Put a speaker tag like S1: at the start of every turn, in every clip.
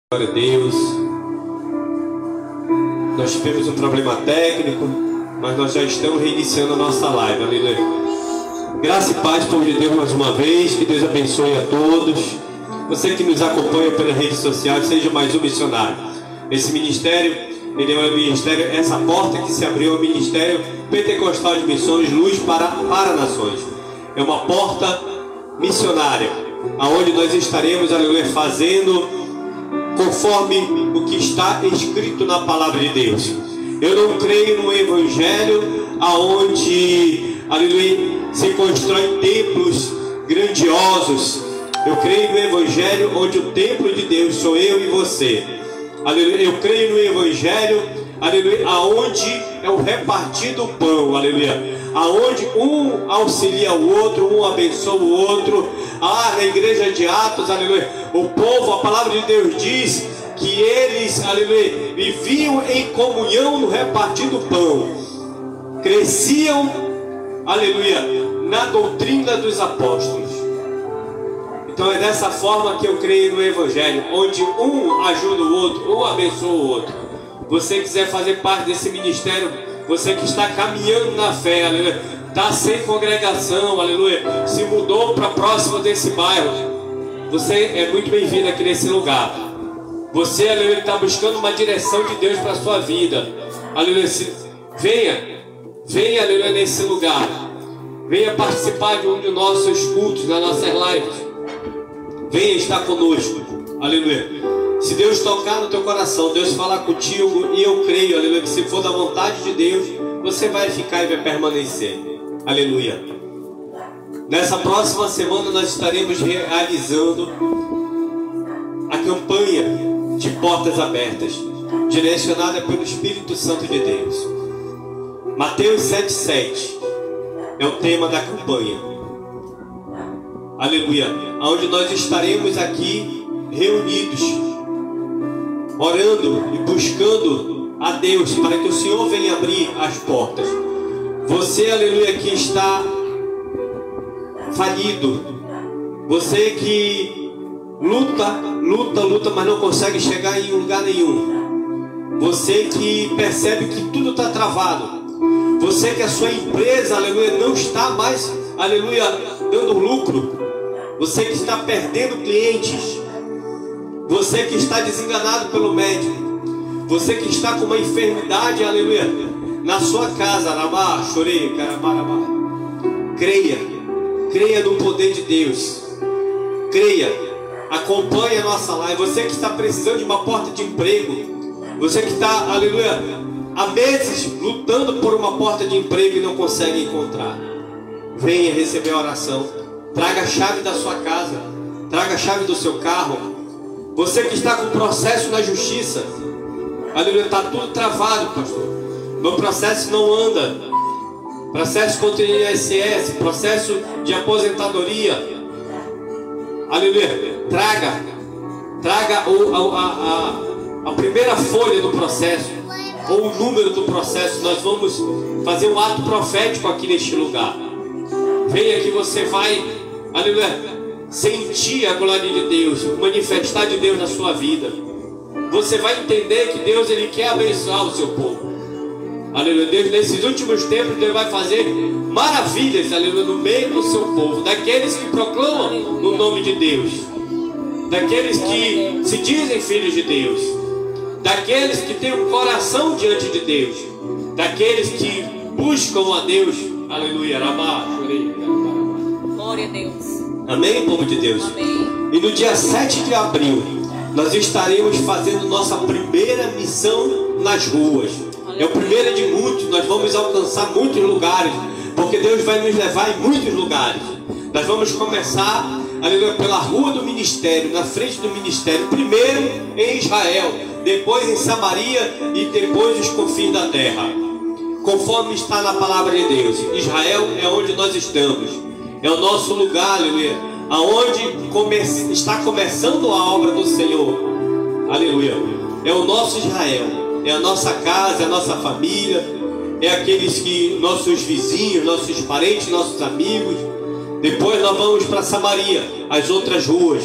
S1: Glória a Deus. Nós tivemos um problema técnico, mas nós já estamos reiniciando a nossa live. Aleluia. Graça e paz, povo de Deus, mais uma vez. Que Deus abençoe a todos. Você que nos acompanha pelas redes sociais, seja mais um missionário. Esse ministério, ele é um ministério, essa porta que se abriu é o Ministério Pentecostal de Missões, Luz para Nações. É uma porta missionária, aonde nós estaremos, aleluia, fazendo conforme o que está escrito na palavra de Deus. Eu não creio no evangelho aonde, aleluia, se constroem templos grandiosos. Eu creio no evangelho onde o templo de Deus sou eu e você. Aleluia. Eu creio no evangelho, aleluia, aonde é o repartido o pão, aleluia, aonde um auxilia o outro, um abençoa o outro. Na igreja de Atos, aleluia, o povo, a palavra de Deus diz que eles, aleluia, viviam em comunhão no repartido pão, cresciam, aleluia, na doutrina dos apóstolos. Então é dessa forma que eu creio no evangelho, onde um ajuda o outro, um abençoa o outro. Você quiser fazer parte desse ministério, você que está caminhando na fé, aleluia, está sem congregação, aleluia, se mudou para próximo desse bairro, você é muito bem-vindo aqui nesse lugar. Você, aleluia, está buscando uma direção de Deus para a sua vida, aleluia, venha, aleluia, nesse lugar, venha participar de um de nossos cultos, nas nossas lives, venha estar conosco, aleluia. Se Deus tocar no teu coração, Deus falar contigo, e eu creio, aleluia, que se for da vontade de Deus, você vai ficar e vai permanecer, aleluia. Nessa próxima semana nós estaremos realizando a campanha de portas abertas, direcionada pelo Espírito Santo de Deus. Mateus 7,7 é o tema da campanha, aleluia, onde nós estaremos aqui reunidos, orando e buscando a Deus para que o Senhor venha abrir as portas. Você, aleluia, que está falido, você que luta, mas não consegue chegar em lugar nenhum, você que percebe que tudo está travado, você que a sua empresa, aleluia, não está mais, aleluia, dando lucro, você que está perdendo clientes, você que está desenganado pelo médico, você que está com uma enfermidade, aleluia, na sua casa, arabá, chorei, carabarabá. Creia no poder de Deus, creia, acompanhe a nossa live. Você que está precisando de uma porta de emprego, você que está, aleluia, há meses lutando por uma porta de emprego e não consegue encontrar, venha receber a oração. Traga a chave da sua casa, traga a chave do seu carro. Você que está com processo na justiça, aleluia, está tudo travado, pastor, meu processo não anda, processo contra o INSS, processo de aposentadoria, aleluia, traga a primeira folha do processo, ou o número do processo. Nós vamos fazer um ato profético aqui neste lugar. Venha que você vai, aleluia, sentir a glória de Deus, manifestar de Deus na sua vida. Você vai entender que Deus, ele quer abençoar o seu povo, aleluia. Deus, nesses últimos tempos, ele vai fazer maravilhas, aleluia, no meio do seu povo, daqueles que proclamam no nome de Deus, daqueles que se dizem filhos de Deus, daqueles que têm um coração diante de Deus, daqueles que buscam a Deus, aleluia.
S2: Glória a Deus.
S1: Amém, povo de Deus?
S2: Amém.
S1: E no dia 7 de abril, nós estaremos fazendo nossa primeira missão nas ruas. É o primeiro de muitos. Nós vamos alcançar muitos lugares, porque Deus vai nos levar em muitos lugares. Nós vamos começar, aleluia, pela rua do ministério, na frente do ministério, primeiro em Israel, depois em Samaria e depois os confins da terra, conforme está na palavra de Deus. Israel é onde nós estamos. É o nosso lugar, aleluia, aonde está começando a obra do Senhor, aleluia. É o nosso Israel, é a nossa casa, é a nossa família, é aqueles que, nossos vizinhos, nossos parentes, nossos amigos. Depois nós vamos para Samaria, as outras ruas.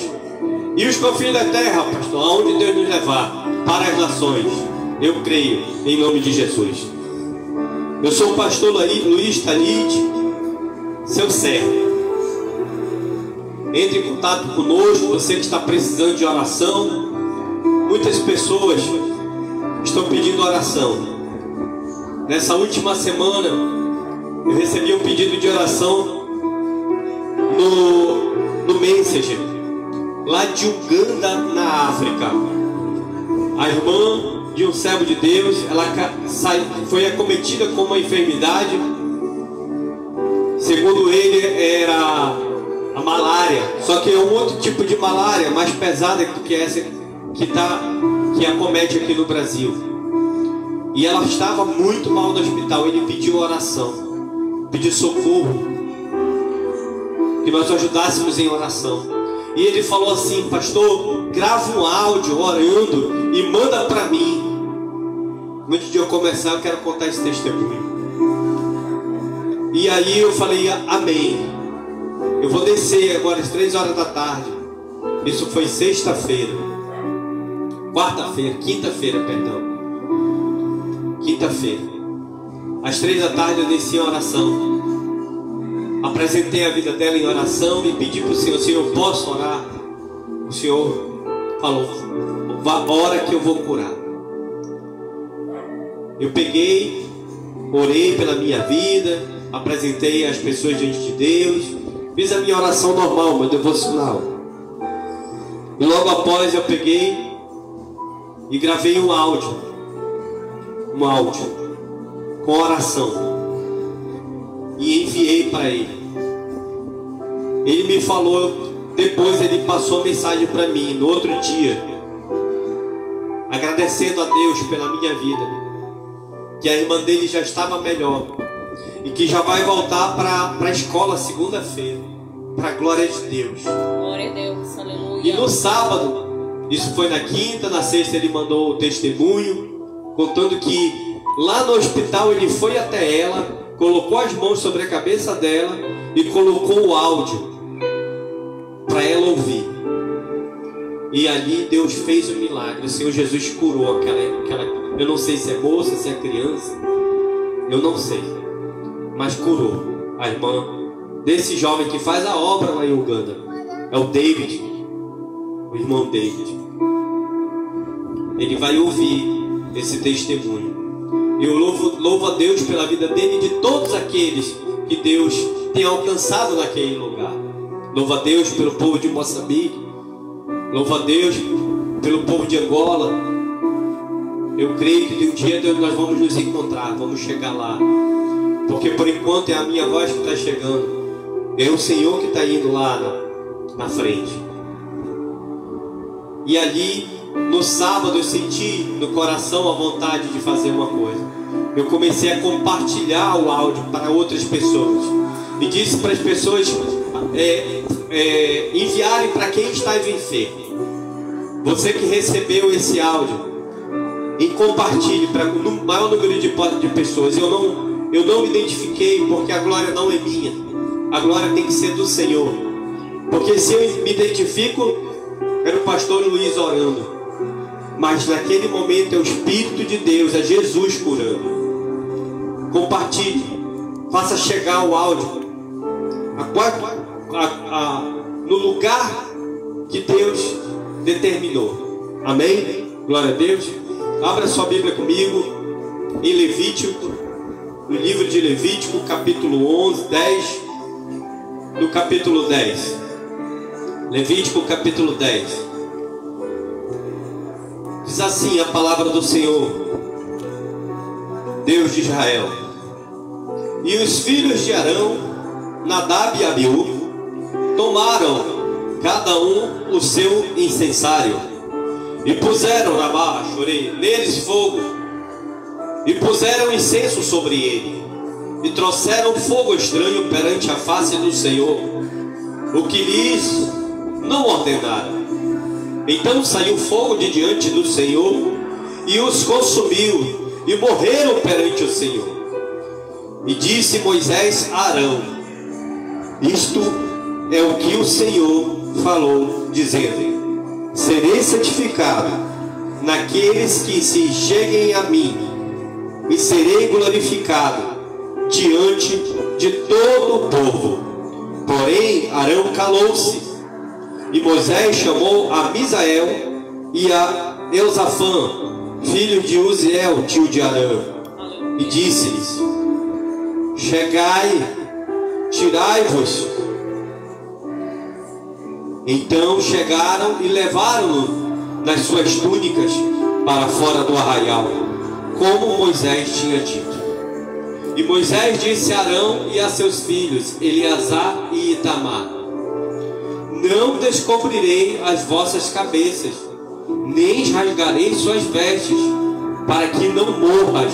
S1: E os confins da terra, pastor, aonde Deus nos levar, para as nações, eu creio, em nome de Jesus. Eu sou o pastor Luiz Talide, seu servo. Entre em contato conosco, você que está precisando de oração. Muitas pessoas estão pedindo oração. Nessa última semana, eu recebi um pedido de oração no Messenger, lá de Uganda, na África. A irmã de um servo de Deus, ela foi acometida com uma enfermidade. Segundo ele, era a malária, só que é um outro tipo de malária, mais pesada do que essa que acomete aqui no Brasil. E ela estava muito mal no hospital. Ele pediu oração, pediu socorro, que nós ajudássemos em oração. E ele falou assim: pastor, grava um áudio orando e manda para mim. Antes de eu começar, eu quero contar esse testemunho. E aí eu falei: amém. Eu vou descer agora às 3 horas da tarde. Isso foi quinta-feira, perdão. Quinta-feira, às 3 da tarde eu desci em oração. Apresentei a vida dela em oração e pedi para o Senhor: Senhor, posso orar? O Senhor falou: ora que eu vou curar. Eu peguei, orei pela minha vida, apresentei as pessoas diante de Deus, fiz a minha oração normal, meu devocional. E logo após eu peguei e gravei um áudio com oração. E enviei para ele. Ele me falou, depois ele passou a mensagem para mim, no outro dia, agradecendo a Deus pela minha vida, que a irmã dele já estava melhor e que já vai voltar para a escola segunda-feira, para a glória de Deus.
S2: Glória a Deus, aleluia.
S1: E no sábado, isso foi na quinta, na sexta ele mandou o testemunho, contando que lá no hospital ele foi até ela, colocou as mãos sobre a cabeça dela e colocou o áudio para ela ouvir. E ali Deus fez um milagre. O Senhor Jesus curou aquela, eu não sei se é moça, se é criança, eu não sei, mas curou a irmã desse jovem que faz a obra lá em Uganda. É o David, o irmão David. Ele vai ouvir esse testemunho. Eu louvo a Deus pela vida dele e de todos aqueles que Deus tem alcançado naquele lugar. Louvo a Deus pelo povo de Moçambique. Louvo a Deus pelo povo de Angola. Eu creio que de um dia nós vamos nos encontrar, vamos chegar lá. Porque por enquanto é a minha voz que está chegando. É o Senhor que está indo lá na frente. E ali, no sábado, eu senti no coração a vontade de fazer uma coisa. Eu comecei a compartilhar o áudio para outras pessoas. E disse para as pessoas enviarem para quem estava enfermo. Você que recebeu esse áudio, e compartilhe para o maior número de pessoas. Eu não me identifiquei, porque a glória não é minha. A glória tem que ser do Senhor. Porque se eu me identifico, era o pastor Luiz orando. Mas naquele momento é o Espírito de Deus, é Jesus curando. Compartilhe, faça chegar o áudio no lugar que Deus determinou. Amém? Glória a Deus. Abra sua Bíblia comigo em Levítico, no livro de Levítico, capítulo 11, 10. No capítulo 10. Levítico, capítulo 10. Diz assim a palavra do Senhor, Deus de Israel: e os filhos de Arão, Nadab e Abiú, tomaram cada um o seu incensário e puseram neles fogo, e puseram incenso sobre ele, e trouxeram fogo estranho perante a face do Senhor, o que lhes não ordenaram. Então saiu fogo de diante do Senhor e os consumiu, e morreram perante o Senhor. E disse Moisés a Arão: isto é o que o Senhor falou, dizendo: serei santificado naqueles que se cheguem a mim, e serei glorificado diante de todo o povo. Porém, Arão calou-se, e Moisés chamou a Misael e a Eusafã, filho de Uziel, tio de Arão, e disse-lhes: chegai, tirai-vos. Então chegaram e levaram-no nas suas túnicas para fora do arraial, como Moisés tinha dito. E Moisés disse a Arão e a seus filhos, Eleazar e Itamar: não descobrirei as vossas cabeças, nem rasgarei suas vestes, para que não morras,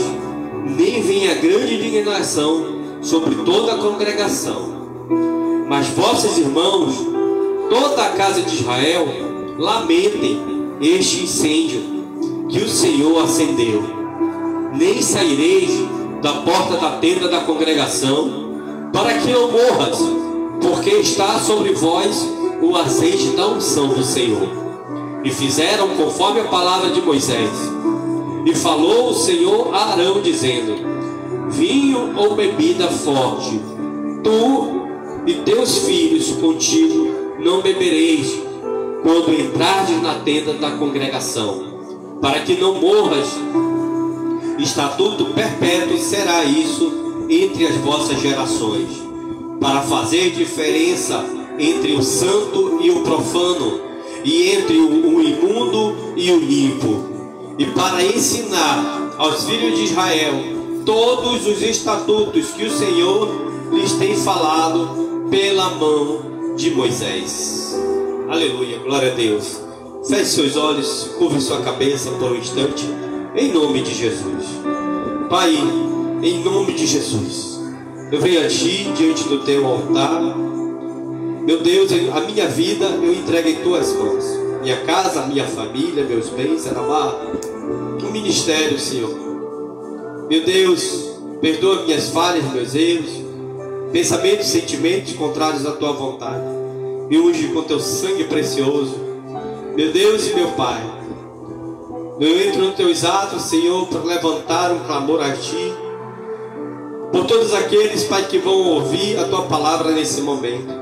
S1: nem venha grande indignação sobre toda a congregação. Mas vossos irmãos, toda a casa de Israel, lamentem este incêndio que o Senhor acendeu. Nem saireis da porta da tenda da congregação, para que não morras, porque está sobre vós o azeite da unção do Senhor. E fizeram conforme a palavra de Moisés. E falou o Senhor a Arão, dizendo: vinho ou bebida forte, tu e teus filhos contigo não bebereis, quando entrardes na tenda da congregação, para que não morras. Estatuto perpétuo será isso entre as vossas gerações, para fazer diferença entre o santo e o profano, e entre o imundo e o limpo, e para ensinar aos filhos de Israel todos os estatutos que o Senhor lhes tem falado pela mão de Moisés. Aleluia, glória a Deus. Feche seus olhos, curve sua cabeça por um instante, em nome de Jesus. Pai, em nome de Jesus, eu venho a Ti diante do Teu altar. Meu Deus, a minha vida eu entrego em Tuas mãos. Minha casa, minha família, meus bens, o ministério, Senhor. Meu Deus, perdoa minhas falhas, meus erros, pensamentos, sentimentos contrários à Tua vontade. Me unge com Teu sangue precioso, meu Deus e meu Pai. Eu entro nos Teus atos, Senhor, para levantar um clamor a Ti, por todos aqueles, Pai, que vão ouvir a Tua palavra nesse momento.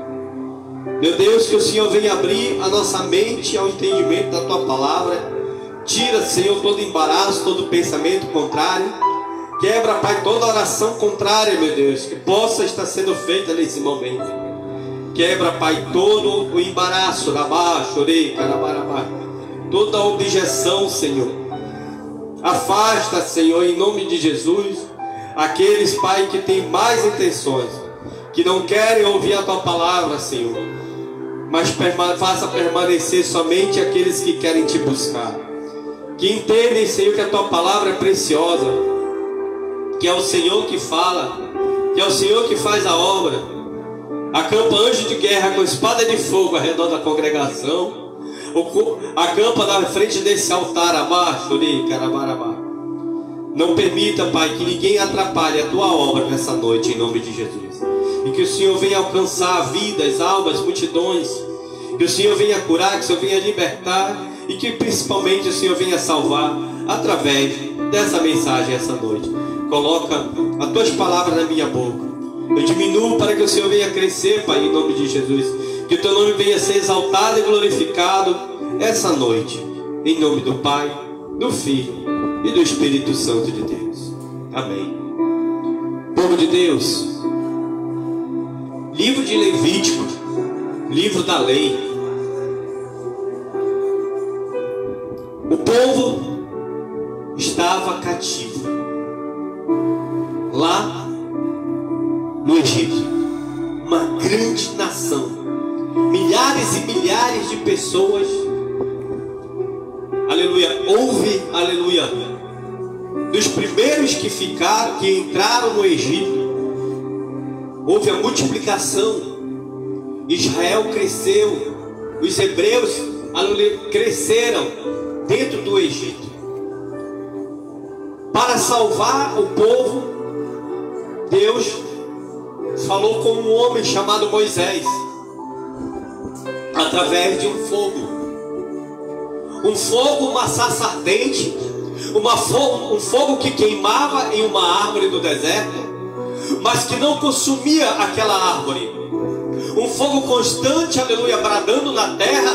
S1: Meu Deus, que o Senhor venha abrir a nossa mente ao entendimento da Tua palavra. Tira, Senhor, todo embaraço, todo pensamento contrário. Quebra, Pai, toda oração contrária, meu Deus, que possa estar sendo feita nesse momento. Quebra, Pai, todo o embaraço, toda a objeção, Senhor. Afasta, Senhor, em nome de Jesus, aqueles, Pai, que têm mais intenções, que não querem ouvir a Tua palavra, Senhor, mas faça permanecer somente aqueles que querem Te buscar, que entendem, Senhor, que a Tua palavra é preciosa, que é o Senhor que fala, que é o Senhor que faz a obra. Acampa anjo de guerra com espada de fogo ao redor da congregação, acampa na frente desse altar abaixo. Não permita, Pai, que ninguém atrapalhe a Tua obra nessa noite, em nome de Jesus. E que o Senhor venha alcançar vidas, almas, multidões. Que o Senhor venha curar, que o Senhor venha libertar. E que principalmente o Senhor venha salvar através dessa mensagem essa noite. Coloca as Tuas palavras na minha boca. Eu diminuo para que o Senhor venha crescer, Pai, em nome de Jesus. Que o Teu nome venha ser exaltado e glorificado essa noite. Em nome do Pai, do Filho e do Espírito Santo de Deus. Amém. Povo de Deus, livro de Levítico, livro da lei. O povo estava cativo lá no Egito, uma grande nação, milhares e milhares de pessoas. Aleluia, houve, aleluia, dos primeiros que entraram no Egito, houve a multiplicação. Israel cresceu, os hebreus, aleluia, cresceram dentro do Egito. Para salvar o povo, Deus falou com um homem chamado Moisés, através de um fogo. um fogo, uma sarça ardente, um fogo que queimava em uma árvore do deserto, mas que não consumia aquela árvore. Um fogo constante, aleluia, bradando na terra,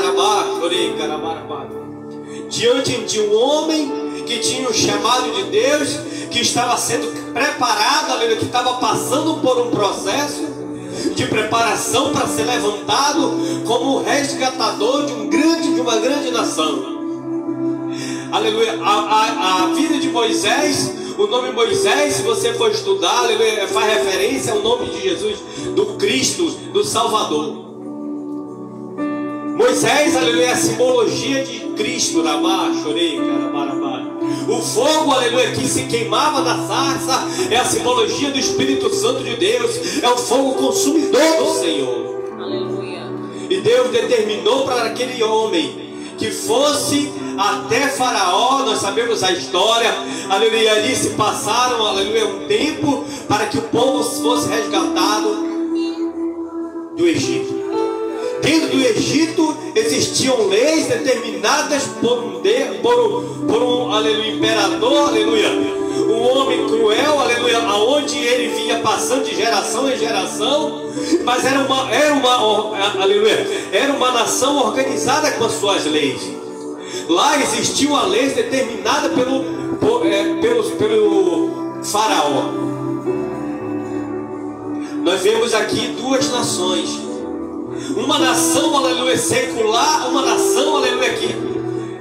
S1: diante de um homem que tinha um chamado de Deus, que estava sendo preparado, aleluia, que estava passando por um processo de preparação para ser levantado como resgatador de uma grande nação. Aleluia. A vida de Moisés, o nome Moisés, se você for estudar, aleluia, faz referência ao nome de Jesus, do Cristo, do Salvador. Moisés, aleluia, é a simbologia de Cristo. O fogo, aleluia, que se queimava na sarça é a simbologia do Espírito Santo de Deus. É o fogo consumidor do Senhor.
S2: Aleluia.
S1: E Deus determinou para aquele homem que fosse até Faraó. Nós sabemos a história, aleluia. Ali se passaram, aleluia, um tempo para que o povo fosse resgatado do Egito. Dentro do Egito existiam leis determinadas por um aleluia, imperador, aleluia, um homem cruel, aleluia, aonde ele vinha passando de geração em geração, mas era uma nação organizada com as suas leis. Lá existia uma lei determinada pelo faraó. Nós vemos aqui duas nações. Uma nação, aleluia, secular, uma nação, aleluia, que,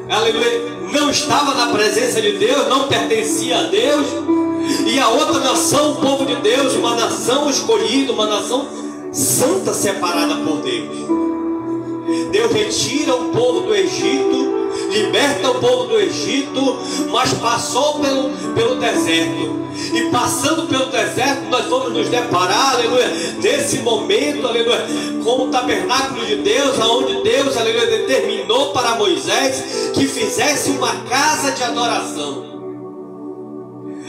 S1: aleluia, não estava na presença de Deus, não pertencia a Deus. E a outra nação, o povo de Deus, uma nação escolhida, uma nação santa, separada por Deus. Deus retira o povo do Egito, liberta o povo do Egito, mas passou pelo deserto. E passando pelo deserto, nós vamos nos deparar, aleluia, nesse momento, aleluia, com o tabernáculo de Deus, aonde Deus, aleluia, determinou para Moisés que fizesse uma casa de adoração.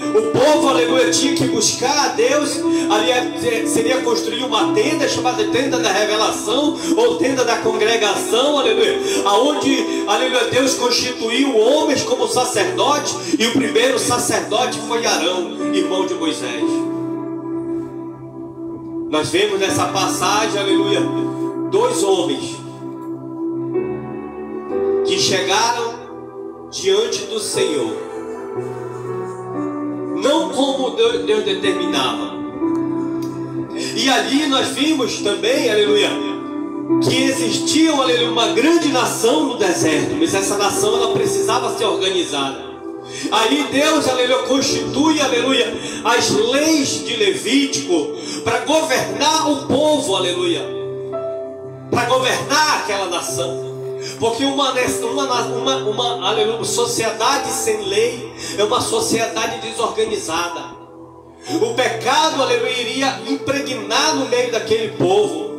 S1: O povo, aleluia, tinha que buscar a Deus. Ali seria construir uma tenda chamada tenda da revelação, ou tenda da congregação, aleluia, aonde, aleluia, Deus constituiu homens como sacerdote, e o primeiro sacerdote foi Arão, irmão de Moisés. Nós vemos nessa passagem, aleluia, dois homens que chegaram diante do Senhor, não como Deus determinava. E ali nós vimos também, aleluia, que existia, aleluia, uma grande nação no deserto, mas essa nação ela precisava ser organizada. Aí Deus, aleluia, constitui, aleluia, as leis de Levítico para governar o povo, aleluia, para governar aquela nação. Porque uma sociedade sem lei é uma sociedade desorganizada. O pecado, aleluia, iria impregnar no meio daquele povo.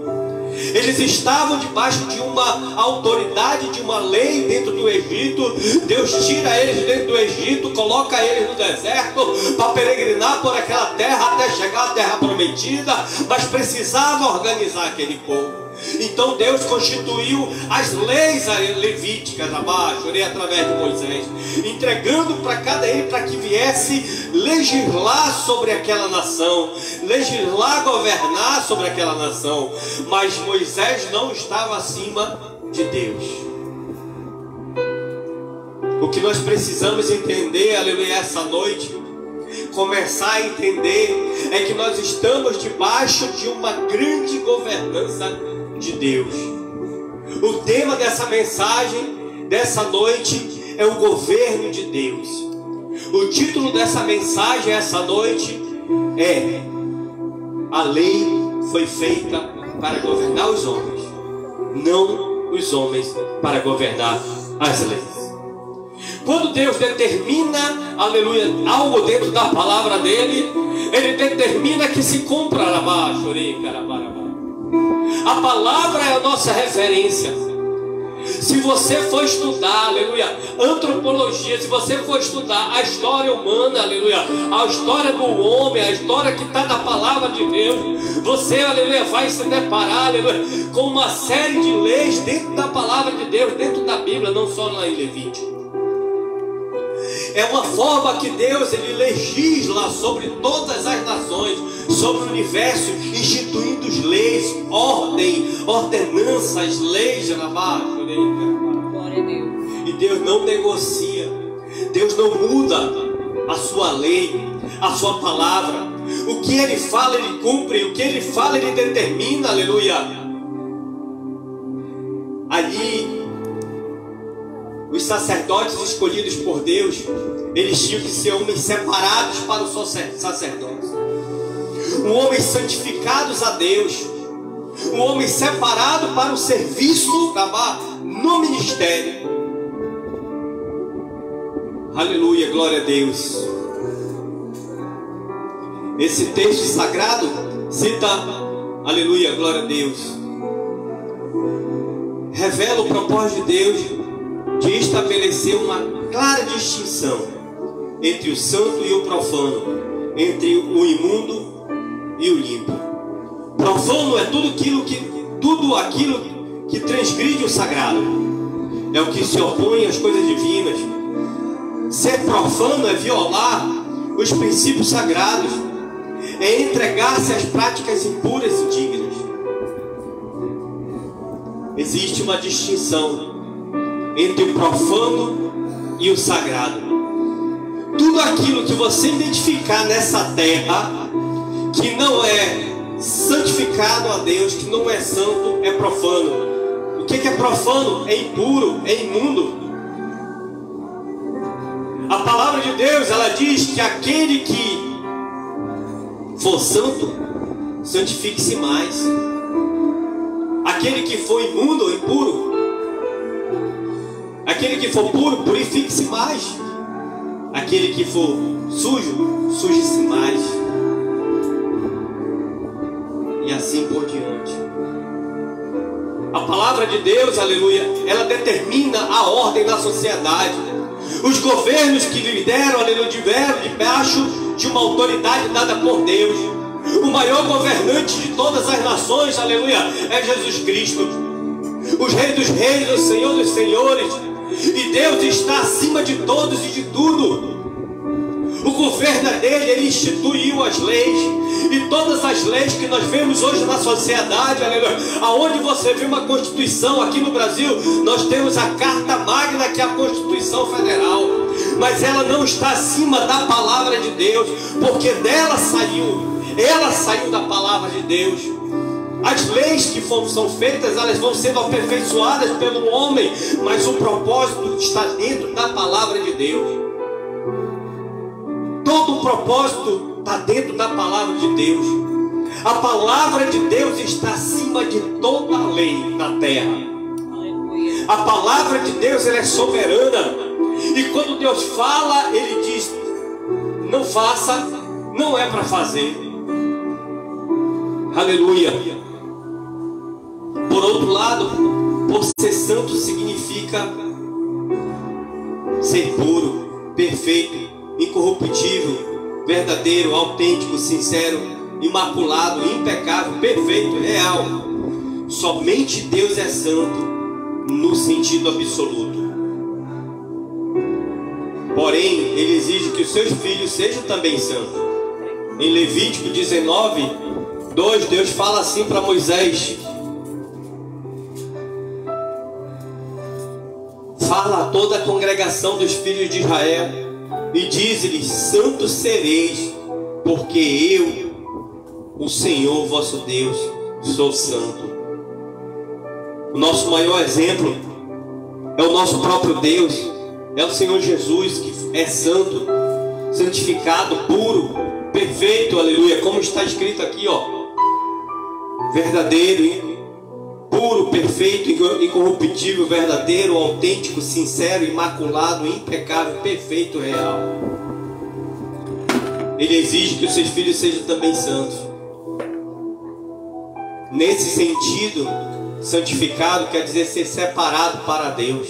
S1: Eles estavam debaixo de uma autoridade, de uma lei dentro do Egito. Deus tira eles dentro do Egito, coloca eles no deserto para peregrinar por aquela terra até chegar à terra prometida, mas precisava organizar aquele povo. Então Deus constituiu as leis levíticas abaixo, através de Moisés, entregando para cada ele para que viesse legislar sobre aquela nação, legislar, governar sobre aquela nação. Mas Moisés não estava acima de Deus. O que nós precisamos entender, aleluia, essa noite, começar a entender, é que nós estamos debaixo de uma grande governança de Deus. O tema dessa mensagem, dessa noite, é o governo de Deus. O título dessa mensagem essa noite é: a lei foi feita para governar os homens, não os homens para governar as leis. Quando Deus determina, aleluia, algo dentro da palavra dele, ele determina que se cumpra. A palavra é a nossa referência. Se você for estudar, aleluia, antropologia, se você for estudar a história humana, aleluia, a história do homem, a história que está na palavra de Deus, você, aleluia, vai se deparar, aleluia, com uma série de leis dentro da palavra de Deus, dentro da Bíblia, não só lá em Levítico. É uma forma que Deus, ele legisla sobre todas as nações, sobre o universo, instituindo leis, ordenanças, leis na base.
S2: Glória a Deus.
S1: E Deus não negocia, Deus não muda a sua lei, a sua palavra. O que Ele fala, Ele cumpre, o que Ele fala, Ele determina, aleluia. Ali, os sacerdotes escolhidos por Deus, eles tinham que ser homens separados para o sacerdócio, homens santificados a Deus, homem separado para o serviço no ministério. Aleluia, glória a Deus. Esse texto sagrado cita, aleluia, glória a Deus, revela o propósito de Deus de estabelecer uma clara distinção entre o santo e o profano, entre o imundo e o limpo. Profano é tudo aquilo que transgride o sagrado, é o que se opõe às coisas divinas. Ser profano é violar os princípios sagrados, é entregar-se às práticas impuras e indignas. Existe uma distinção entre o profano e o sagrado. Tudo aquilo que você identificar nessa terra que não é santificado a Deus, que não é santo, é profano. O que é profano? É impuro, é imundo. A palavra de Deus, ela diz que aquele que for santo, santifique-se mais. Aquele que for imundo ou impuro, aquele que for puro, purifique-se mais. Aquele que for sujo, suje-se mais. E assim por diante. A palavra de Deus, aleluia, ela determina a ordem da sociedade. Os governos que lideram, aleluia, vieram debaixo de uma autoridade dada por Deus. O maior governante de todas as nações, aleluia, é Jesus Cristo. Os reis dos reis, o Senhor dos senhores. E Deus está acima de todos e de tudo. O governo dele, ele instituiu as leis. E todas as leis que nós vemos hoje na sociedade, aleluia, aonde você vê uma Constituição aqui no Brasil, nós temos a Carta Magna, que é a Constituição Federal. Mas ela não está acima da palavra de Deus, porque dela saiu. Ela saiu da palavra de Deus. As leis que são feitas, elas vão sendo aperfeiçoadas pelo homem, mas o propósito está dentro da palavra de Deus. Todo o propósito está dentro da palavra de Deus. A palavra de Deus está acima de toda a lei na terra. A palavra de Deus, ela é soberana. E quando Deus fala, Ele diz: não faça, não é para fazer. Aleluia. Por outro lado, por ser santo significa ser puro, perfeito, incorruptível, verdadeiro, autêntico, sincero, imaculado, impecável, perfeito, real. Somente Deus é santo no sentido absoluto. Porém, Ele exige que os seus filhos sejam também santos. Em Levítico 19:2, Deus fala assim para Moisés: fala a toda a congregação dos filhos de Israel e diz-lhes: santos sereis, porque eu, o Senhor vosso Deus, sou santo. O nosso maior exemplo é o nosso próprio Deus, é o Senhor Jesus, que é santo, santificado, puro, perfeito, aleluia, como está escrito aqui, ó, verdadeiro, puro, perfeito, incorruptível, verdadeiro, autêntico, sincero, imaculado, impecável, perfeito, real. Ele exige que os seus filhos sejam também santos. Nesse sentido, Santificado quer dizer ser separado para Deus.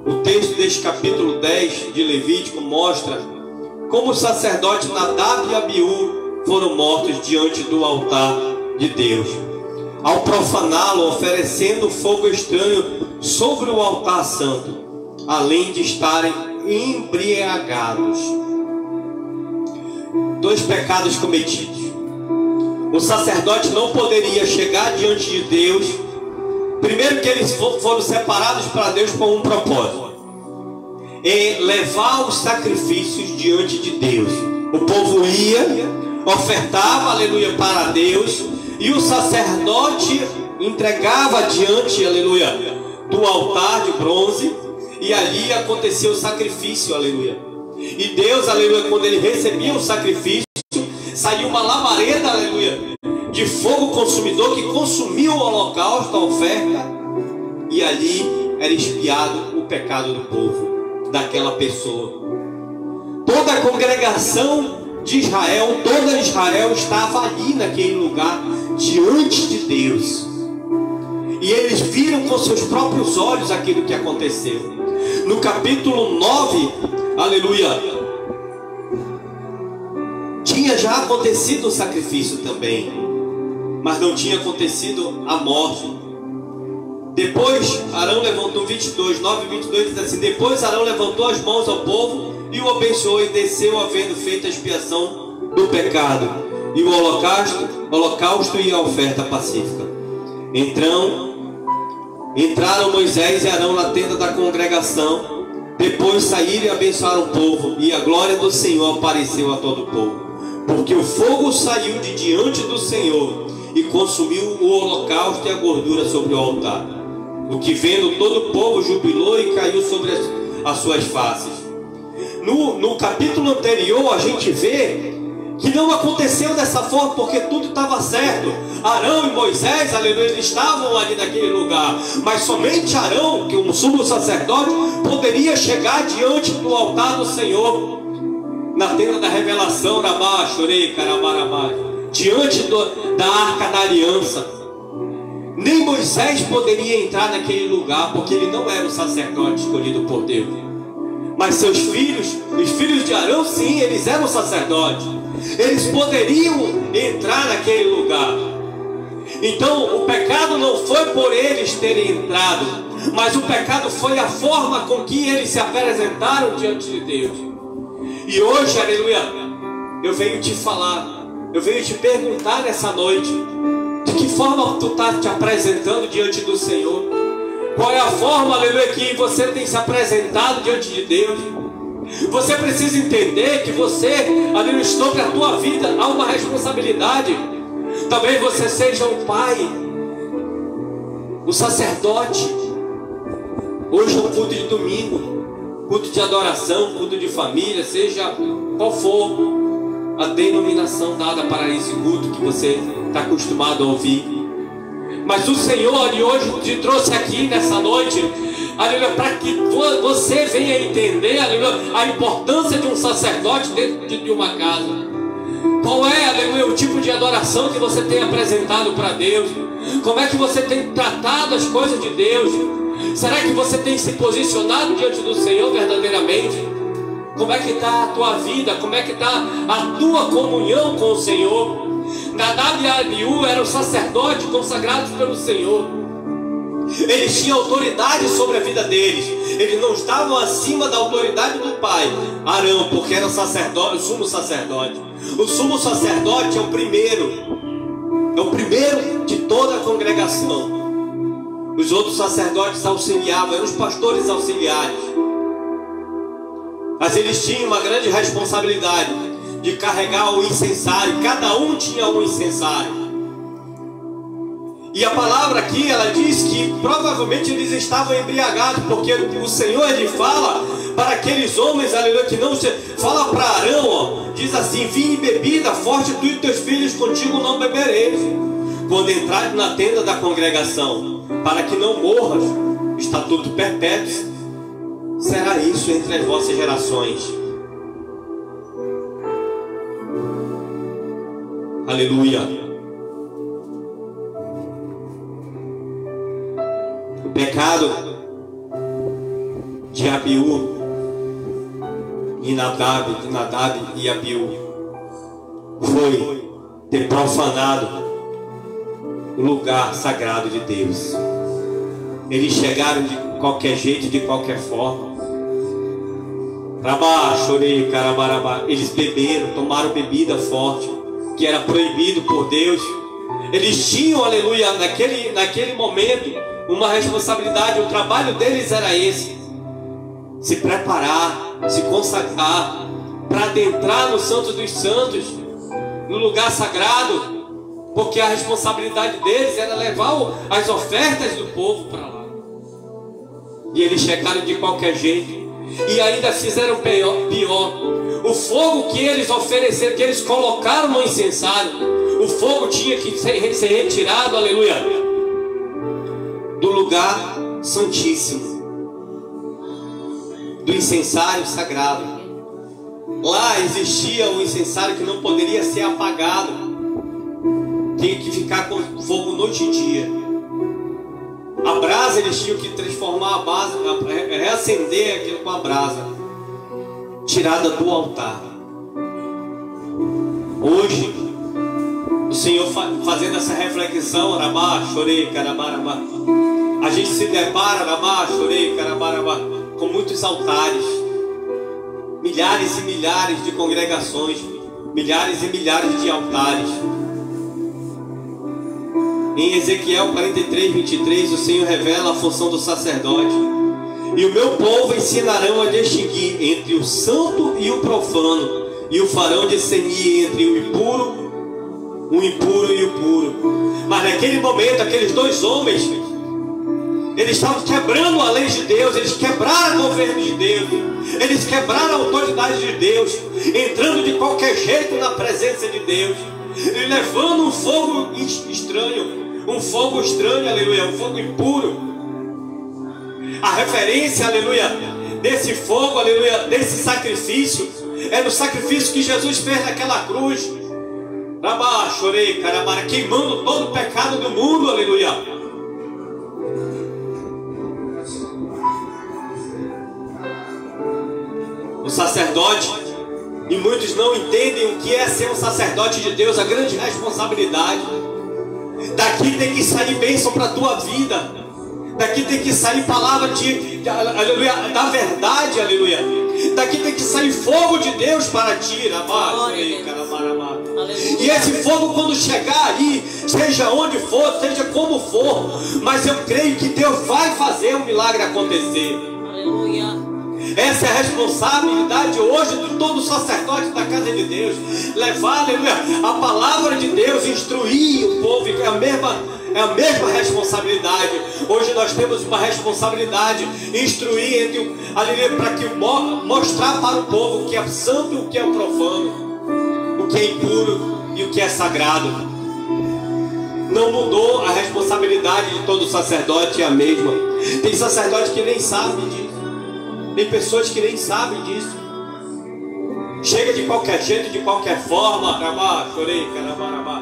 S1: O texto deste capítulo 10 de Levítico mostra como os sacerdotes Nadab e Abiú foram mortos diante do altar de Deus, ao profaná-lo, oferecendo fogo estranho sobre o altar santo, além de estarem embriagados. Dois pecados cometidos. O sacerdote não poderia chegar diante de Deus. Primeiro que eles foram separados para Deus com um propósito: levar os sacrifícios diante de Deus. O povo ia, ofertava, aleluia, para Deus, e o sacerdote entregava diante, aleluia, do altar de bronze, e ali acontecia o sacrifício, aleluia. E Deus, aleluia, quando ele recebia o sacrifício, saía uma labareda, aleluia, de fogo consumidor que consumia o holocausto, a oferta, e ali era expiado o pecado do povo, daquela pessoa. Toda a congregação de Israel, toda Israel estava ali naquele lugar, diante de Deus, e eles viram com seus próprios olhos aquilo que aconteceu. No capítulo 9, aleluia, tinha já acontecido o sacrifício também, mas não tinha acontecido a morte. Depois Arão levantou, 22, 9 e 22 diz assim: depois Arão levantou as mãos ao povo e o abençoou, e desceu, havendo feito a expiação do pecado, e o holocausto e a oferta pacífica. Entraram Moisés e Arão na tenda da congregação. Depois saíram e abençoaram o povo, e a glória do Senhor apareceu a todo o povo, porque o fogo saiu de diante do Senhor e consumiu o holocausto e a gordura sobre o altar. O que vendo todo o povo jubilou e caiu sobre as suas faces. No capítulo anterior a gente vê que não aconteceu dessa forma, porque tudo estava certo. Arão e Moisés, aleluia, eles estavam ali naquele lugar, mas somente Arão, que é um sumo sacerdote, poderia chegar diante do altar do Senhor, na tenda da revelação, diante da arca da aliança. Nem Moisés poderia entrar naquele lugar, porque ele não era o sacerdote escolhido por Deus. Mas seus filhos, os filhos de Arão, sim, eles eram sacerdotes. Eles poderiam entrar naquele lugar. Então o pecado não foi por eles terem entrado, mas o pecado foi a forma com que eles se apresentaram diante de Deus. E hoje, aleluia, eu venho te falar, eu venho te perguntar nessa noite: de que forma tu está te apresentando diante do Senhor? Qual é a forma, aleluia, que você tem se apresentado diante de Deus? Você precisa entender que você, aleluia, sobre a tua vida há uma responsabilidade. Talvez você seja o pai, o sacerdote. Hoje é um culto de domingo, culto de adoração, culto de família, seja qual for a denominação dada para esse culto que você está acostumado a ouvir. Mas o Senhor de hoje te trouxe aqui nessa noite, aleluia, para que você venha entender, aleluia, a importância de um sacerdote dentro de uma casa. Qual é, aleluia, o tipo de adoração que você tem apresentado para Deus? Como é que você tem tratado as coisas de Deus? Será que você tem se posicionado diante do Senhor verdadeiramente? Como é que está a tua vida? Como é que está a tua comunhão com o Senhor? Nadab e Abiú eram sacerdotes consagrados pelo Senhor. Eles tinham autoridade sobre a vida deles. Eles não estavam acima da autoridade do pai Arão, porque era o sacerdote, o sumo sacerdote. O sumo sacerdote é o primeiro de toda a congregação. Os outros sacerdotes auxiliavam, eram os pastores auxiliares. Mas eles tinham uma grande responsabilidade de carregar o incensário. Cada um tinha um incensário. E a palavra aqui, ela diz que provavelmente eles estavam embriagados, porque o Senhor, ele fala para aqueles homens, aleluia, que não se... Fala para Arão, ó, diz assim: vinho e bebida forte, tu e teus filhos contigo não bebereis, quando entrares na tenda da congregação, para que não morras. Estatuto perpétuo será isso entre as vossas gerações. Aleluia. pecado de Abiú e Nadab, de Nadab e Abiú, foi ter profanado o lugar sagrado de Deus. Eles chegaram de qualquer jeito, de qualquer forma. Rabá, chorei, carabarabá. Eles beberam, tomaram bebida forte, que era proibido por Deus. Eles tinham, aleluia, naquele momento, uma responsabilidade. O trabalho deles era esse: se preparar, se consagrar, para adentrar no Santo dos Santos, no lugar sagrado, porque a responsabilidade deles era levar as ofertas do povo para lá. E eles chegaram de qualquer jeito, e ainda fizeram pior. O fogo que eles ofereceram, que eles colocaram no incensário, o fogo tinha que ser retirado, aleluia, do lugar santíssimo, do incensário sagrado. Lá existia um incensário que não poderia ser apagado, tinha que ficar com fogo noite e dia. A brasa eles tinham que transformar a base, reacender aquilo com a brasa tirada do altar. Hoje, o Senhor fazendo essa reflexão, Rabá, chorei, carabarabá, a gente se depara, Rabá, chorei, carabarabá, com muitos altares, milhares e milhares de congregações, milhares e milhares de altares. Em Ezequiel 43, 23, o Senhor revela a função do sacerdote. E o meu povo ensinarão a distinguir entre o santo e o profano, e o farão discernir entre o impuro e o puro. Mas naquele momento, aqueles dois homens, eles estavam quebrando a lei de Deus, eles quebraram o governo de Deus, eles quebraram a autoridade de Deus, entrando de qualquer jeito na presença de Deus, e levando um fogo estranho, aleluia, um fogo impuro. A referência, aleluia, desse fogo, aleluia, desse sacrifício, é no sacrifício que Jesus fez naquela cruz. Rabá, chorei, carabara, queimando todo o pecado do mundo, aleluia. O sacerdote, e muitos não entendem o que é ser um sacerdote de Deus, a grande responsabilidade. Daqui tem que sair bênção para a tua vida. Daqui tem que sair palavra aleluia, da verdade, aleluia. Daqui tem que sair fogo de Deus para ti, e esse fogo, quando chegar aí, seja onde for, seja como for, mas eu creio que Deus vai fazer um milagre acontecer. Aleluia. Essa é a responsabilidade hoje de todo sacerdote da casa de Deus. Levar, aleluia, a palavra de Deus, instruir o povo. É a mesma responsabilidade. Hoje nós temos uma responsabilidade, instruir para que mostrar para o povo o que é santo e o que é profano, o que é impuro e o que é sagrado. Não mudou, a responsabilidade de todo sacerdote é a mesma. Tem sacerdote que nem sabe disso. Tem pessoas que nem sabem disso. Chega de qualquer jeito, de qualquer forma. Rabá, chorei, carabarabá.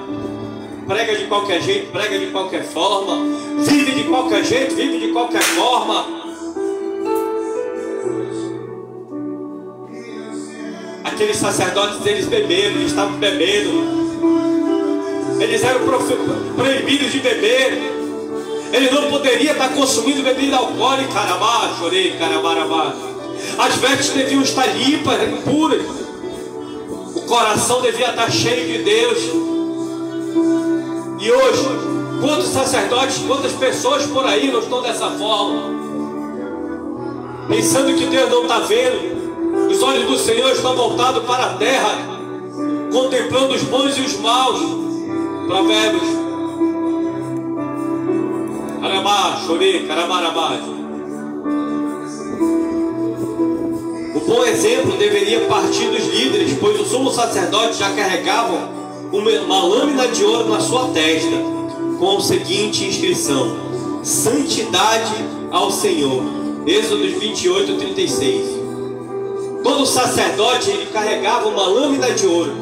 S1: Prega de qualquer jeito, prega de qualquer forma. Vive de qualquer jeito, vive de qualquer forma. Aqueles sacerdotes, eles beberam, eles estavam bebendo. Eles eram proibidos de beber. Ele não poderia estar consumindo bebida alcoólica, carabá, chorei, carabarabá. As vestes deviam estar limpas, puras. O coração devia estar cheio de Deus. E hoje, quantos sacerdotes, quantas pessoas por aí não estão dessa forma? Pensando que Deus não está vendo. Os olhos do Senhor estão voltados para a terra, contemplando os bons e os maus. Provérbios. Arabá, chorei, carabarabá. O bom exemplo deveria partir dos líderes, pois o sumo sacerdote já carregava uma lâmina de ouro na sua testa, com a seguinte inscrição: santidade ao Senhor. Êxodo 28, 36. Todo sacerdote ele carregava uma lâmina de ouro,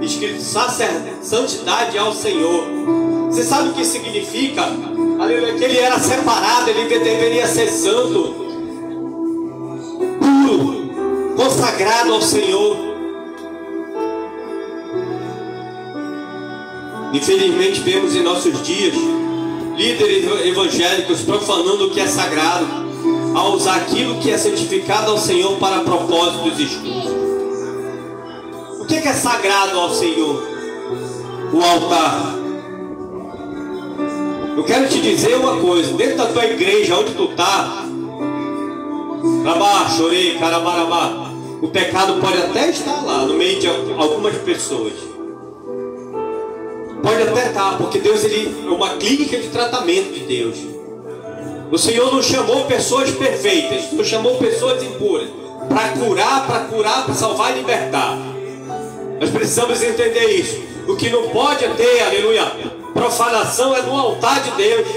S1: escrito santidade ao Senhor. Você sabe o que significa aleluia, que ele era separado, ele deveria ser santo, puro, consagrado ao Senhor. Infelizmente vemos em nossos dias líderes evangélicos profanando o que é sagrado, ao usar aquilo que é santificado ao Senhor para propósitos escusos. O que é sagrado ao Senhor? O altar. Eu quero te dizer uma coisa, dentro da tua igreja, onde tu está, chorei, carabarabá, o pecado pode até estar lá, no meio de algumas pessoas. Pode até estar, porque Deus ele é uma clínica de tratamento de Deus. O Senhor não chamou pessoas perfeitas, não chamou pessoas impuras, para curar, para salvar e libertar. Nós precisamos entender isso. O que não pode ter, aleluia, profanação é no altar de Deus.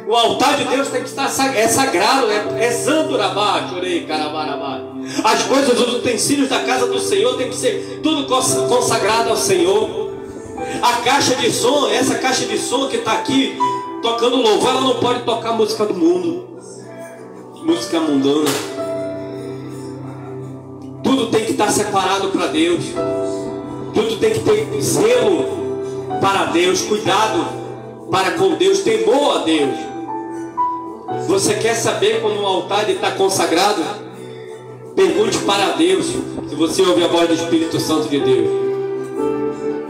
S1: O altar de Deus tem que estar sagrado, é santo, rabá, chorei, carabarabá. As coisas, os utensílios da casa do Senhor tem que ser tudo consagrado ao Senhor. A caixa de som, essa caixa de som que está aqui tocando louvor, ela não pode tocar música do mundo, música mundana. Tudo tem que estar separado para Deus. Tudo tem que ter zelo para Deus, cuidado para com Deus, temor a Deus. Você quer saber como o altar está consagrado? Pergunte para Deus, se você ouve a voz do Espírito Santo de Deus.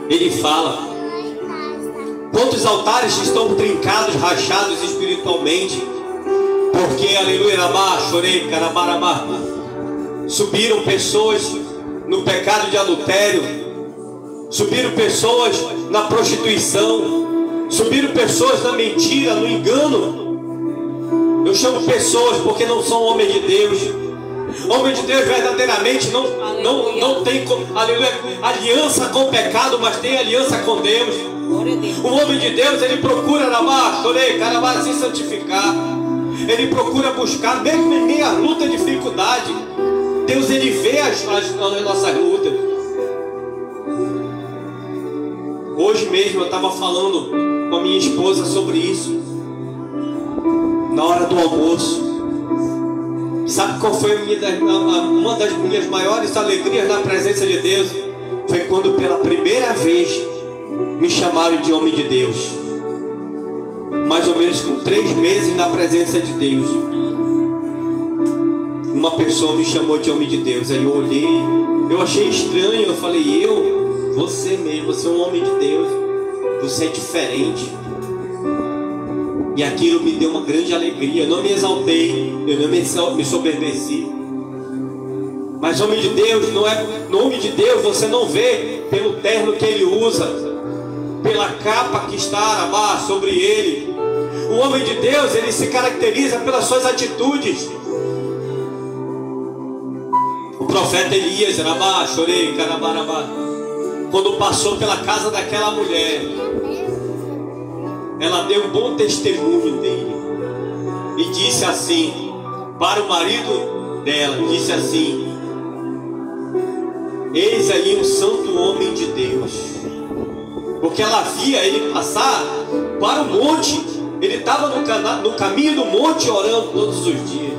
S1: Ele fala. Quantos altares estão trincados, rachados espiritualmente? Porque, aleluia, rabá, chorei, carabarabá, subiram pessoas no pecado de adultério, subiram pessoas na prostituição, subiram pessoas na mentira, no engano. Eu chamo pessoas porque não são homens de Deus. Homem de Deus verdadeiramente não tem, aleluia, aliança com o pecado, mas tem aliança com Deus. O homem de Deus, ele procura se santificar. Ele procura buscar, mesmo em meio à luta e dificuldade. Deus, ele vê as nossas lutas. Hoje mesmo eu estava falando com a minha esposa sobre isso, na hora do almoço. Sabe qual foi uma das minhas maiores alegrias na presença de Deus? Foi quando pela primeira vez me chamaram de homem de Deus. Mais ou menos com 3 meses na presença de Deus, uma pessoa me chamou de homem de Deus. Aí eu olhei, eu achei estranho. Eu falei, você mesmo, você é um homem de Deus, você é diferente. E aquilo me deu uma grande alegria. Eu não me exaltei, eu não me soberbeci. Mas homem de Deus não é. Nome de Deus você não vê pelo terno que ele usa, pela capa que está abaixo sobre ele. O homem de Deus, ele se caracteriza pelas suas atitudes. O profeta Elias, chorei, carabarabá, quando passou pela casa daquela mulher, ela deu um bom testemunho dele e disse assim para o marido dela, disse assim: eis aí um santo homem de Deus. Porque ela via ele passar para o monte. Ele estava no caminho do monte orando todos os dias.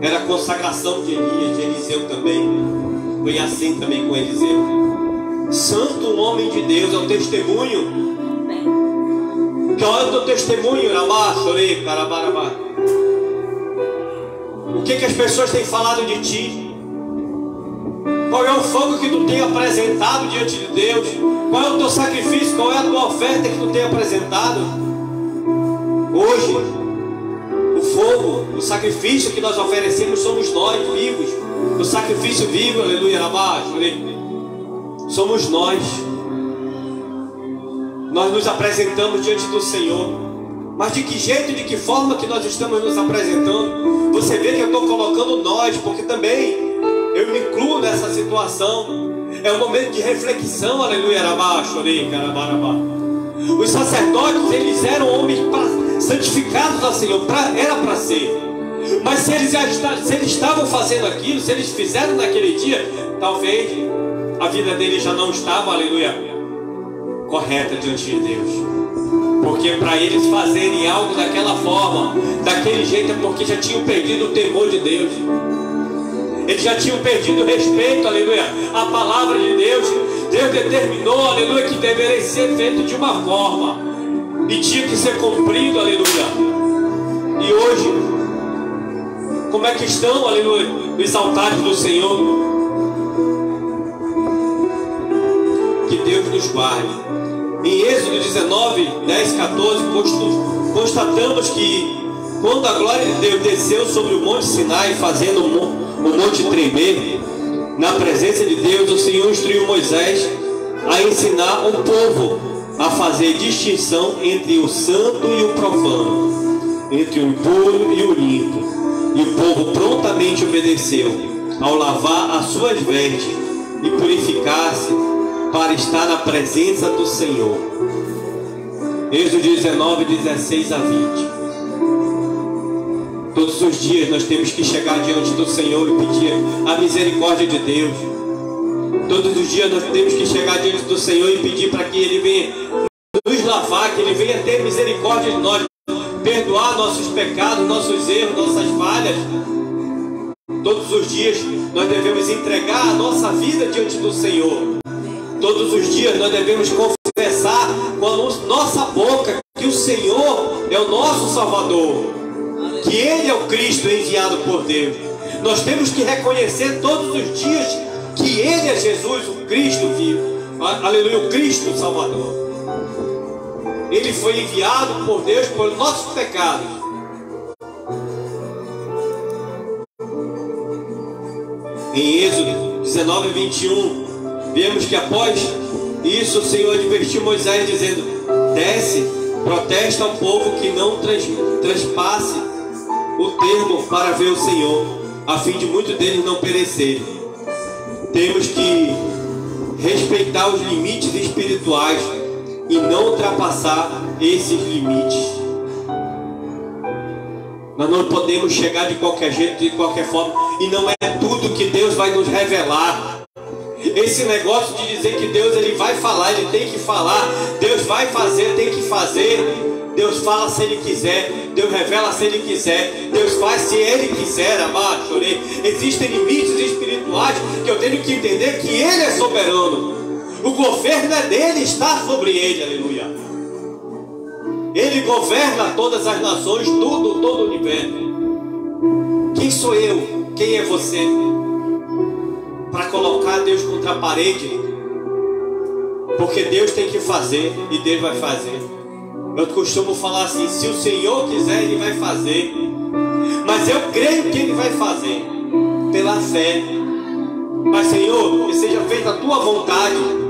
S1: Era a consagração de Elias, de Eliseu também. Foi assim também com Eliseu. Santo homem de Deus, é o testemunho. Qual é o teu testemunho? O que as pessoas têm falado de ti? Qual é o fogo que tu tem apresentado diante de Deus? Qual é o teu sacrifício? Qual é a tua oferta que tu tem apresentado? Hoje, o fogo, o sacrifício que nós oferecemos somos nós vivos. O sacrifício vivo, aleluia, somos nós. Nós nos apresentamos diante do Senhor. Mas de que jeito, de que forma que nós estamos nos apresentando? Você vê que eu estou colocando nós, porque também eu me incluo nessa situação. É um momento de reflexão, aleluia, Os sacerdotes, eles eram homens santificados ao Senhor, era para ser. Mas se eles estavam fazendo aquilo, se eles fizeram naquele dia, talvez a vida deles já não estava, aleluia, correta diante de Deus. Porque para eles fazerem algo daquela forma, daquele jeito, é porque já tinham perdido o temor de Deus. Eles já tinham perdido o respeito, aleluia, à palavra de Deus. Deus determinou, aleluia, que deveria ser feito de uma forma e tinha que ser cumprido, aleluia. E hoje, como é que estão, aleluia, os altares do Senhor? Que Deus nos guarde. Em Êxodo 19, 10, 14, constatamos que quando a glória de Deus desceu sobre o monte Sinai, fazendo o monte tremer, na presença de Deus, o Senhor instruiu Moisés a ensinar o povo a fazer distinção entre o santo e o profano, entre o impuro e o limpo. E o povo prontamente obedeceu ao lavar as suas vestes e purificar-se para estar na presença do Senhor. Êxodo 19, 16 a 20. Todos os dias nós temos que chegar diante do Senhor e pedir a misericórdia de Deus. Todos os dias nós temos que chegar diante do Senhor e pedir para que Ele venha nos lavar, que Ele venha ter misericórdia de nós, perdoar nossos pecados, nossos erros, nossas falhas. Todos os dias nós devemos entregar a nossa vida diante do Senhor. Todos os dias nós devemos confessar com a nossa boca que o Senhor é o nosso Salvador, que Ele é o Cristo enviado por Deus. Nós temos que reconhecer todos os dias que Ele é Jesus, o Cristo vivo. Aleluia, o Cristo Salvador. Ele foi enviado por Deus por nossos pecados. Em Êxodo 19, 21, vemos que após isso o Senhor advertiu Moisés dizendo: desce, protesta ao povo que não transpasse o termo para ver o Senhor, a fim de muitos deles não perecerem. Temos que respeitar os limites espirituais e não ultrapassar esses limites. Nós não podemos chegar de qualquer jeito, de qualquer forma, e não é tudo que Deus vai nos revelar. Esse negócio de dizer que Deus ele vai falar, Ele tem que falar, Deus vai fazer, tem que fazer. Deus fala se Ele quiser, Deus revela se Ele quiser, Deus faz se Ele quiser, amado, chorei. Existem limites espirituais que eu tenho que entender que Ele é soberano. O governo é dele, está sobre Ele, aleluia. Ele governa todas as nações, tudo, todo o universo. Quem sou eu? Quem é você? Para colocar Deus contra a parede? Porque Deus tem que fazer e Deus vai fazer. Eu costumo falar assim: se o Senhor quiser, Ele vai fazer. Mas eu creio que Ele vai fazer pela fé. Mas Senhor, que seja feita a Tua vontade.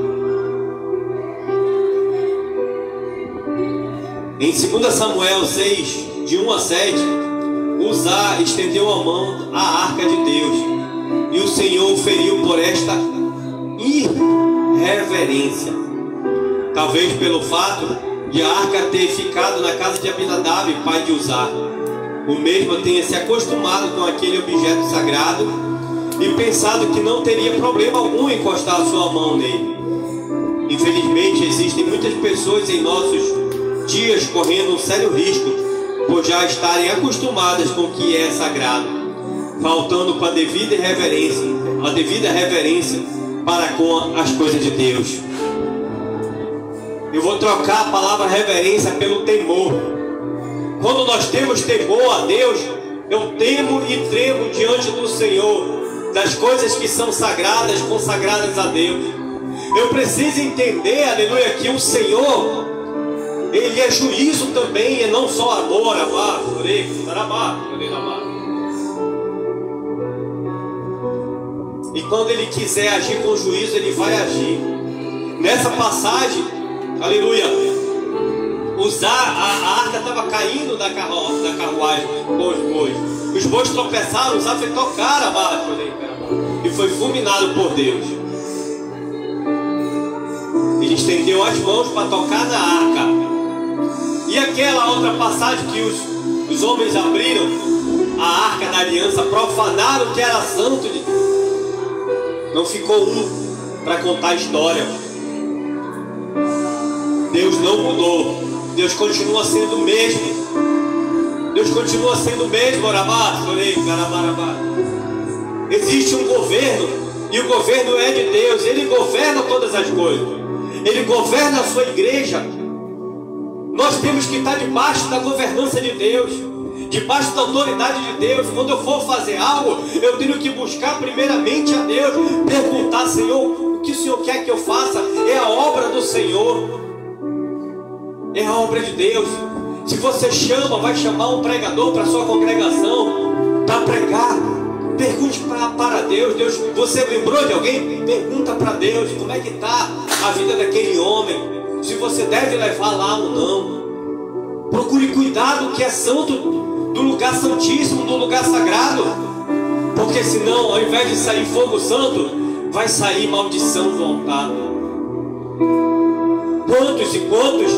S1: Em 2 Samuel 6, de 1 a 7, Uzá estendeu a mão à arca de Deus, e o Senhor o feriu por esta irreverência. Talvez pelo fato de a arca ter ficado na casa de Abinadab, pai de Uzá. O mesmo tenha se acostumado com aquele objeto sagrado e pensado que não teria problema algum encostar a sua mão nele. Infelizmente, existem muitas pessoas em nossos dias correndo um sério risco por já estarem acostumadas com o que é sagrado, faltando com a devida reverência para com as coisas de Deus. Eu vou trocar a palavra reverência pelo temor. Quando nós temos temor a Deus, eu temo e tremo diante do Senhor, das coisas que são sagradas, consagradas a Deus. Eu preciso entender, aleluia, que o Senhor, Ele é juízo também, e não só amor, e quando Ele quiser agir com juízo, Ele vai agir. Nessa passagem, aleluia, a arca estava caindo da carruagem com os bois. Os bois tropeçaram, Uzá foi tocar a barra e foi fulminado por Deus. Ele estendeu as mãos para tocar na arca. E aquela outra passagem que os homens abriram a arca da aliança, profanaram o que era santo de Deus. Não ficou um para contar a história. Deus não mudou. Deus continua sendo o mesmo. Deus continua sendo o mesmo. Existe um governo, e o governo é de Deus. Ele governa todas as coisas. Ele governa a sua igreja. Nós temos que estar debaixo da governança de Deus, debaixo da autoridade de Deus. Quando eu for fazer algo, eu tenho que buscar primeiramente a Deus, perguntar: Senhor, o que o Senhor quer que eu faça? É a obra do Senhor, é a obra de Deus. Se você chama, vai chamar um pregador para a sua congregação para pregar, pergunte para Deus. Deus, você lembrou de alguém? Pergunta para Deus como é que está a vida daquele homem, se você deve levar lá ou não. Procure cuidar do que é santo, do lugar santíssimo, do lugar sagrado, porque senão, ao invés de sair fogo santo, vai sair maldição do altar. Quantos e quantos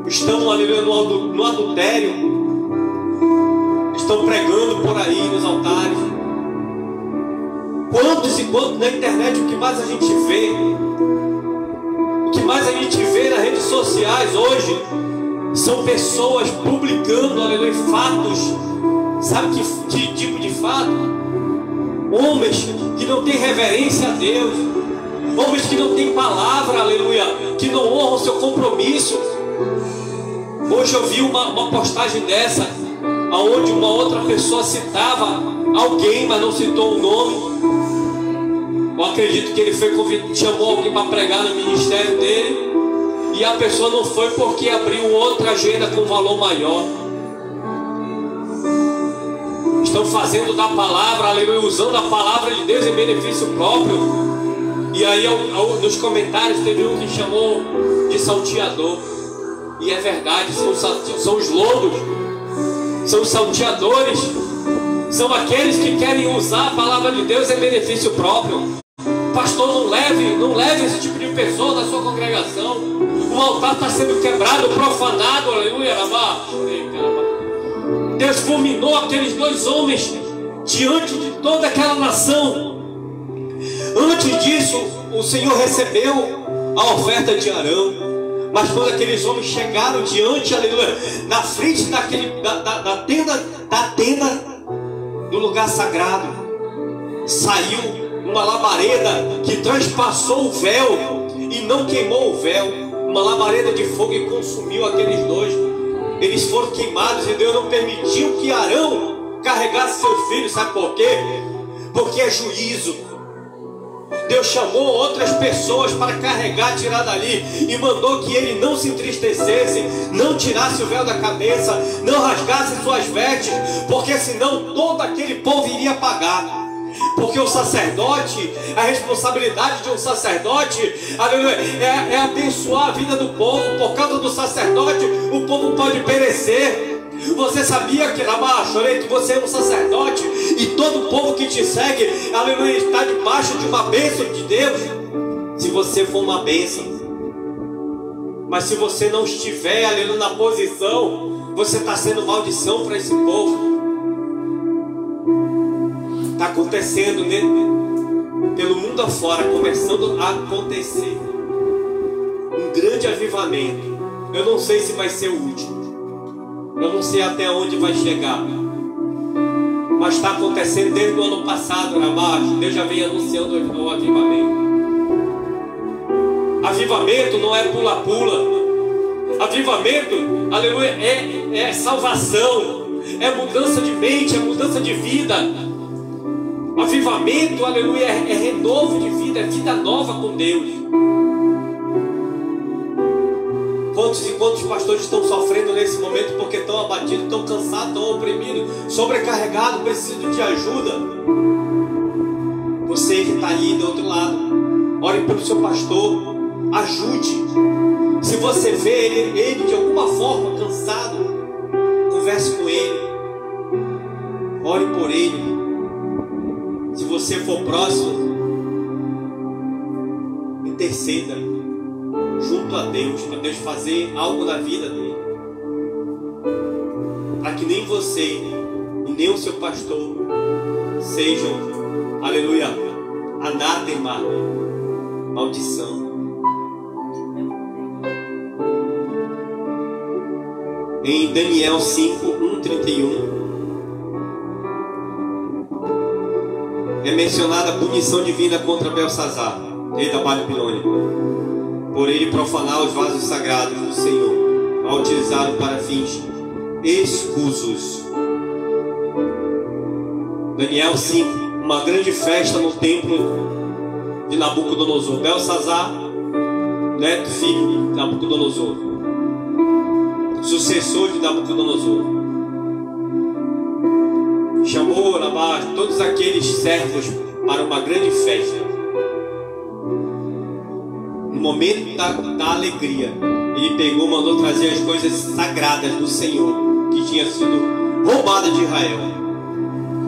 S1: estão ali no adultério, estão pregando por aí nos altares? Quantos e quantos na internet? O que mais a gente vê? O que mais a gente vê nas redes sociais hoje são pessoas publicando, aleluia, fatos. Sabe que tipo de fato? Homens que não têm reverência a Deus, homens que não têm palavra, aleluia, que não honram o seu compromisso. Hoje eu vi uma postagem dessa, onde uma outra pessoa citava alguém, mas não citou o nome. Eu acredito que ele foi chamou alguém para pregar no ministério dele, e a pessoa não foi porque abriu outra agenda com valor maior. Estão fazendo da palavra, aleluia, usando a palavra de Deus em benefício próprio. E aí nos comentários teve um que chamou de salteador. E é verdade, são os lobos, são os salteadores, são aqueles que querem usar a palavra de Deus em benefício próprio. Pastor, não leve esse tipo de pessoa na sua congregação. O altar está sendo quebrado, profanado, aleluia. Deus fulminou aqueles dois homens diante de toda aquela nação. Antes disso, o Senhor recebeu a oferta de Arão. Mas quando aqueles homens chegaram diante, aleluia, na frente da tenda do lugar sagrado, saiu uma labareda que transpassou o véu e não queimou o véu. Uma labareda de fogo e consumiu aqueles dois. Eles foram queimados e Deus não permitiu que Arão carregasse seus filhos. Sabe por quê? Porque é juízo. Deus chamou outras pessoas para carregar, tirar dali, e mandou que ele não se entristecesse, não tirasse o véu da cabeça, não rasgasse suas vestes, porque senão todo aquele povo iria pagar. Porque o sacerdote, a responsabilidade de um sacerdote, aleluia, é abençoar a vida do povo. Por causa do sacerdote, o povo pode perecer. Você sabia que você é um sacerdote e todo o povo que te segue, aleluia, está debaixo de uma bênção de Deus? Se você for uma bênção, mas se você não estiver, aleluia, na posição, você está sendo maldição para esse povo. Está acontecendo pelo mundo afora, começando a acontecer um grande avivamento. Eu não sei se vai ser o último, eu não sei até onde vai chegar, mas está acontecendo desde o ano passado, Deus já vem anunciando o avivamento. Avivamento não é pula-pula. Avivamento, aleluia, é salvação, é mudança de mente, é mudança de vida. Avivamento, aleluia, é renovo de vida, é vida nova com Deus. Quantos e quantos pastores estão sofrendo nesse momento porque estão abatidos, estão cansados, estão oprimidos, sobrecarregados, precisam de ajuda? Você que está aí do outro lado, ore pelo seu pastor, ajude. Se você vê ele de alguma forma cansado, converse com ele, ore por ele. Se você for próximo, interceda junto a Deus, para Deus fazer algo na vida dele, para que nem você e nem o seu pastor sejam, aleluia, anátema, maldição. em Daniel 5, 1:31. É mencionada a punição divina contra Belsazar, rei da Babilônia, por ele profanar os vasos sagrados do Senhor, ao utilizá-lo para fins escusos. Daniel 5, uma grande festa no templo de Nabucodonosor. Belsazar, neto, filho de Nabucodonosor, sucessor de Nabucodonosor, chamou lá todos aqueles servos para uma grande festa. No momento da alegria, ele pegou, mandou trazer as coisas sagradas do Senhor, que tinha sido roubada de Israel.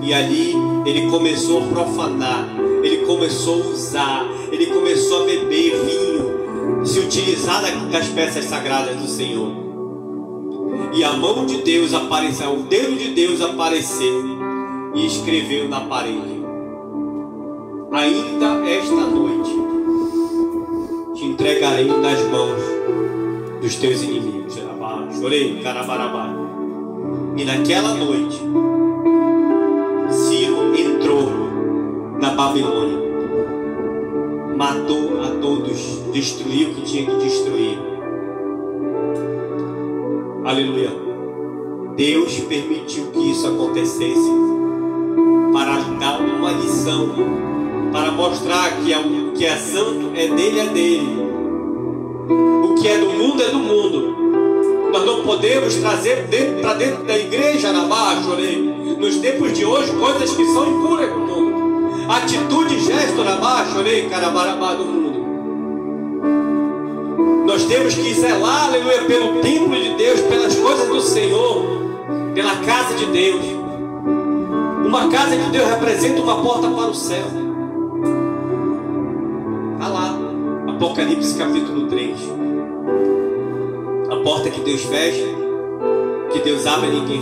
S1: E ali ele começou a profanar, ele começou a usar, ele começou a beber vinho, se utilizar das peças sagradas do Senhor. E a mão de Deus apareceu, o dedo de Deus apareceu e escreveu na parede: ainda esta noite te entregarei nas mãos dos teus inimigos. Chorei, carabarabá. E naquela noite Ciro entrou na Babilônia, matou a todos, destruiu o que tinha que destruir. Aleluia. Deus permitiu que isso acontecesse para dar uma lição, para mostrar que o que é santo é dele, o que é do mundo é do mundo. Nós não podemos trazer para dentro da igreja, nos tempos de hoje, coisas que são impuras do mundo, atitude, gesto, do mundo. Nós temos que zelar, aleluia, pelo templo de Deus, pelas coisas do Senhor, pela casa de Deus. Uma casa de Deus representa uma porta para o céu. Está lá, Apocalipse capítulo 3. A porta que Deus fecha, que Deus abre e ninguém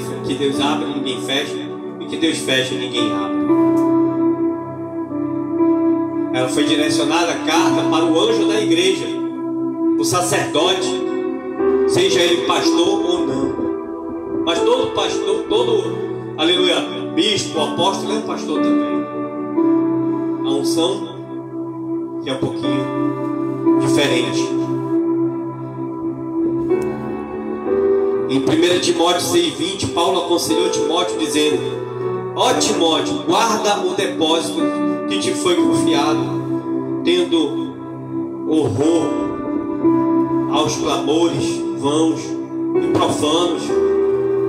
S1: fecha, e que Deus fecha e ninguém abre. Ela foi direcionada a carta para o anjo da igreja, o sacerdote, seja ele pastor ou não. Mas todo pastor, aleluia, bispo, apóstolo é um pastor também. A unção que é um pouquinho diferente. Em 1 Timóteo 6,20, Paulo aconselhou Timóteo dizendo: ó Timóteo, guarda o depósito que te foi confiado, tendo horror aos clamores vãos e profanos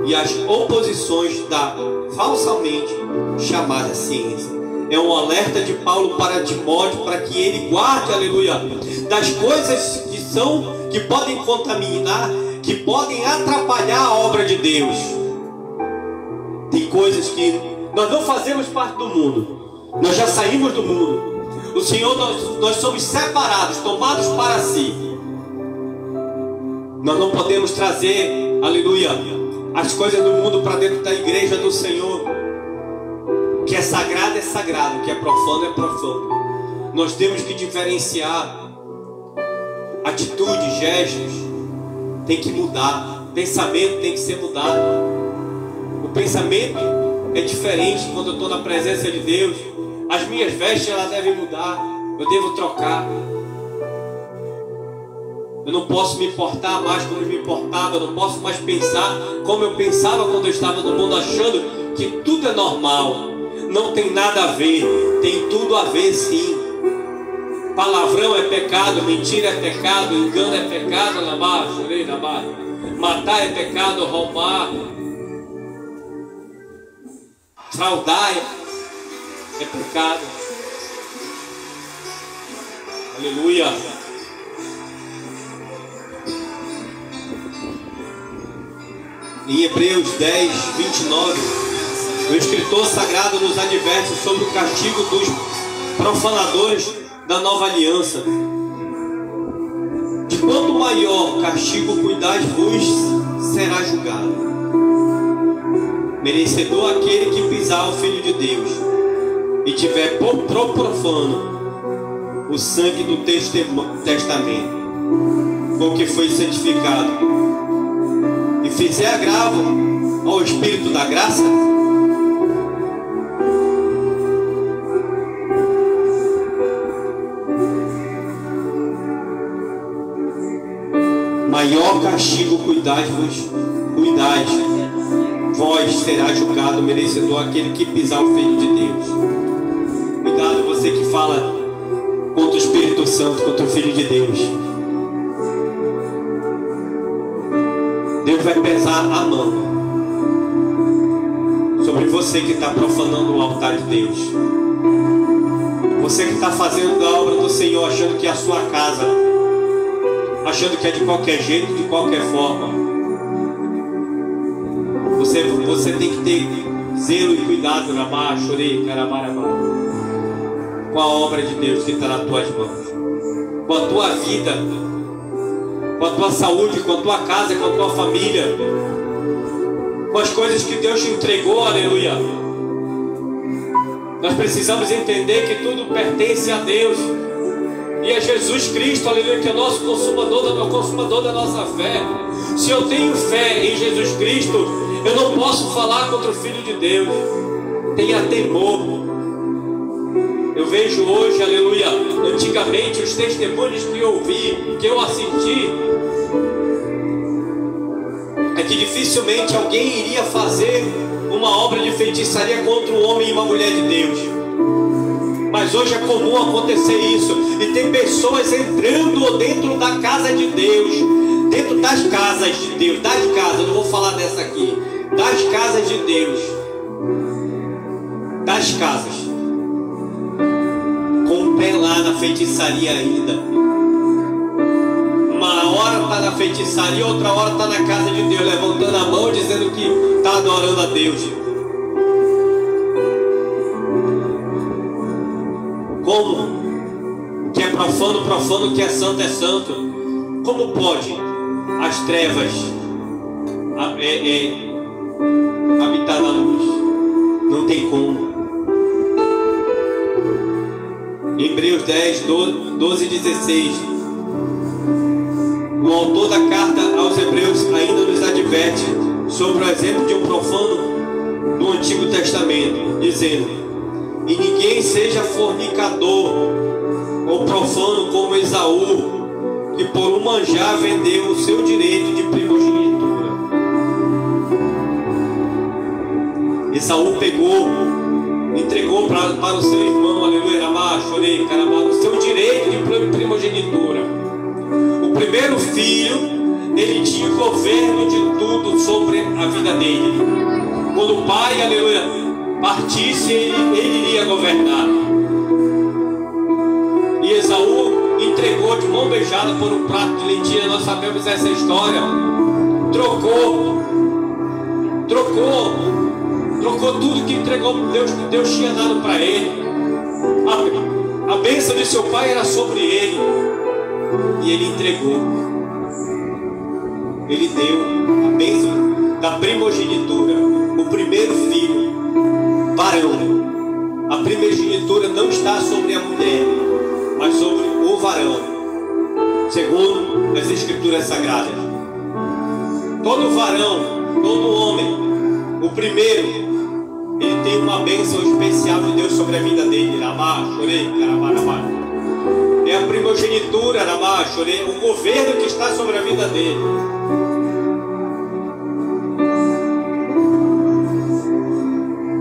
S1: e às oposições da falsamente chamada ciência. É um alerta de Paulo para Timóteo, para que ele guarde, aleluia, das coisas que podem contaminar, que podem atrapalhar a obra de Deus. Tem coisas que nós não fazemos parte do mundo, nós já saímos do mundo. O Senhor, nós somos separados, tomados para si. Nós não podemos trazer, aleluia, as coisas do mundo para dentro da igreja do Senhor. O que é sagrado, o que é profano, é profano. Nós temos que diferenciar. Atitudes, gestos tem que mudar. Pensamento tem que ser mudado. O pensamento é diferente quando eu estou na presença de Deus. As minhas vestes, elas devem mudar. Eu devo trocar. Eu não posso me portar mais como eu me portava. Eu não posso mais pensar como eu pensava quando eu estava no mundo, achando que tudo é normal. Não tem nada a ver. Tem tudo a ver, sim. Palavrão é pecado, mentira é pecado, engano é pecado, matar é pecado, roubar, fraudar é pecado. Aleluia. Em Hebreus 10, 29, o escritor sagrado nos adverte sobre o castigo dos profanadores da nova aliança. De quanto maior castigo cuidai-vos, será julgado. Merecedor aquele que pisar o Filho de Deus e tiver por profano o sangue do testamento, com que foi santificado e fizer agravo ao Espírito da graça, maior castigo cuidai-vos, vós será julgado merecedor aquele que pisar o Filho de Deus. Cuidado você que fala contra o Espírito Santo, contra o Filho de Deus. Deus vai pesar a mão sobre você que está profanando o altar de Deus. Você que está fazendo a obra do Senhor achando que é a sua casa, achando que é de qualquer jeito, de qualquer forma. Você tem que ter zelo e cuidado com a obra de Deus que está nas tuas mãos, com a tua vida, com a tua saúde, com a tua casa, com a tua família, com as coisas que Deus te entregou, aleluia. Nós precisamos entender que tudo pertence a Deus. E é Jesus Cristo, aleluia, que é nosso consumador da nossa fé. Se eu tenho fé em Jesus Cristo, eu não posso falar contra o Filho de Deus. Tenha temor. Eu vejo hoje, aleluia, antigamente os testemunhos que eu ouvi, que eu assisti, é que dificilmente alguém iria fazer uma obra de feitiçaria contra um homem e uma mulher de Deus. Mas hoje é comum acontecer isso. E tem pessoas entrando dentro da casa de Deus, dentro das casas de Deus, das casas, não vou falar dessa aqui, das casas de Deus, das casas, com o pé lá na feitiçaria ainda. Uma hora está na feitiçaria, outra hora está na casa de Deus, levantando a mão, dizendo que está adorando a Deus. Como? Que é profano, profano, que é santo, santo. Como pode as trevas habitar na luz? Não tem como. Hebreus 10, 12 e 16. O autor da carta aos Hebreus ainda nos adverte sobre o exemplo de um profano do Antigo Testamento, dizendo: e ninguém seja fornicador ou profano como Esaú, que por um manjar vendeu o seu direito de primogenitura. Esaú pegou, entregou para o seu irmão, aleluia, o seu direito de primogenitura. O primeiro filho, ele tinha o governo de tudo sobre a vida dele. Quando o pai, aleluia, partisse, ele iria governar. E Esaú entregou de mão beijada por um prato de lentilha. Nós sabemos essa história. Trocou tudo que entregou. Deus tinha dado para ele. A bênção de seu pai era sobre ele, e ele entregou. Ele deu a bênção da primogenitura, o primeiro filho, varão. A primogenitura não está sobre a mulher, mas sobre o varão, segundo as Escrituras Sagradas. Todo varão, todo homem, o primeiro, ele tem uma bênção especial de Deus sobre a vida dele. É a primogenitura, o governo que está sobre a vida dele.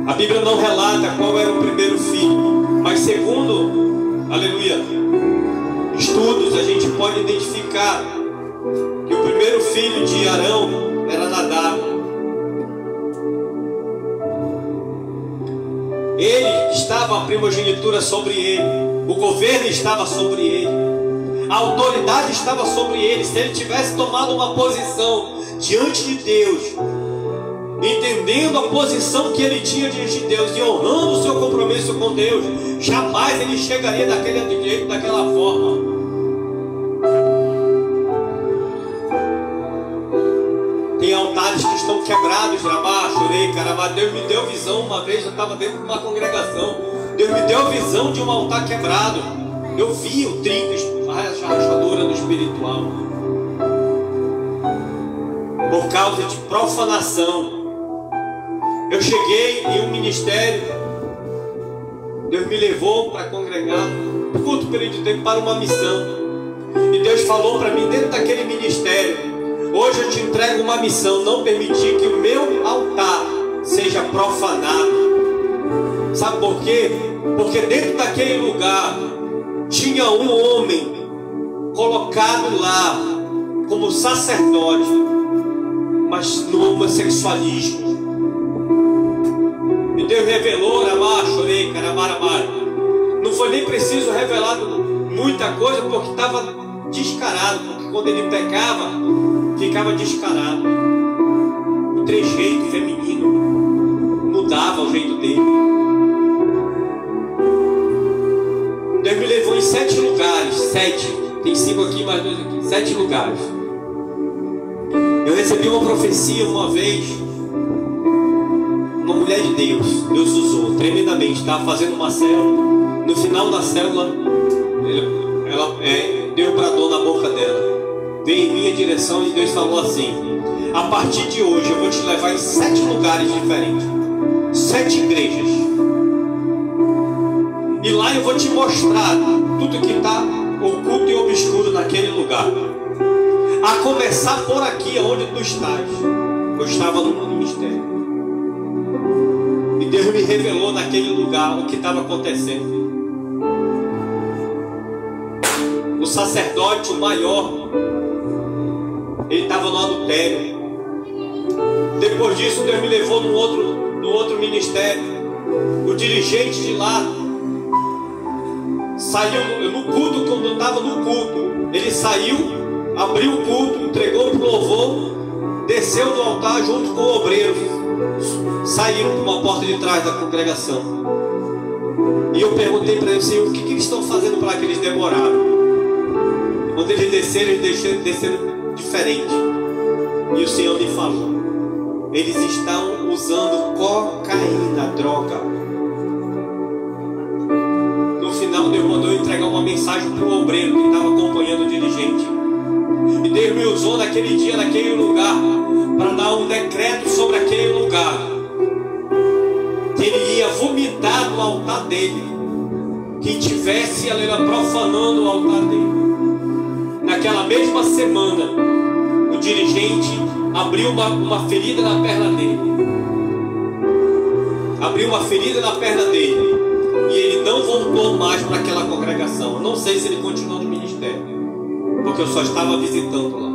S1: A Bíblia não relata qual era o primeiro filho, mas segundo, aleluia, estudos, a gente pode identificar que o primeiro filho de Arão era Nadab. Ele estava a primogenitura sobre ele, o governo estava sobre ele, a autoridade estava sobre ele. Se ele tivesse tomado uma posição diante de Deus, entendendo a posição que ele tinha diante de Deus e honrando o seu compromisso com Deus, jamais ele chegaria daquele jeito, daquela forma. Tem altares que estão quebrados, Deus me deu visão uma vez, eu estava dentro de uma congregação. Deus me deu visão de um altar quebrado. Eu vi o trinco, a rachadura no espiritual. por causa de profanação. Eu cheguei em um ministério, Deus me levou para congregar, um curto período de tempo, para uma missão. E Deus falou para mim dentro daquele ministério: hoje eu te entrego uma missão, não permitir que o meu altar seja profanado. Sabe por quê? Porque dentro daquele lugar tinha um homem colocado lá como sacerdote, mas no homossexualismo. E Deus revelou, chorei, caramarabá. Não foi nem preciso revelar muita coisa, porque estava descarado. Porque quando ele pecava, ficava descarado. O trejeito feminino mudava o jeito dele. Deus me levou em 7 lugares. 7. Tem 5 aqui, mais 2 aqui. 7 lugares. Eu recebi uma profecia uma vez. Uma mulher de Deus. Deus usou tremendamente. Estava fazendo uma célula. No final da célula, Deus bradou na boca dela. Veio em minha direção e Deus falou assim: a partir de hoje eu vou te levar em 7 lugares diferentes. 7 igrejas. E lá eu vou te mostrar tudo que está oculto e obscuro naquele lugar. A começar por aqui, onde tu estás. Eu estava no ministério. E Deus me revelou naquele lugar o que estava acontecendo. O sacerdote, o maior, ele estava no adultério. Depois disso, Deus me levou no outro ministério. O dirigente de lá saiu no culto. Quando eu estava no culto, ele saiu, abriu o culto, entregou para o louvor, desceu do altar junto com o obreiro, saíram por uma porta de trás da congregação. E eu perguntei para ele: Senhor, o que eles estão fazendo para que eles demoraram? Quando eles desceram diferente. E o Senhor me falou: eles estão usando cocaína, droga. No final, Deus mandou entregar uma mensagem para o obreiro que estava acompanhando o dirigente. E Deus me usou naquele dia, naquele lugar, para dar um decreto sobre aquele lugar. Que ele ia vomitar no altar dele. Quem tivesse, ela era profanando o altar dele. Naquela mesma semana, o dirigente abriu uma ferida na perna dele. Abriu uma ferida na perna dele. E ele não voltou mais para aquela congregação. Eu não sei se ele continuou no ministério, porque eu só estava visitando lá.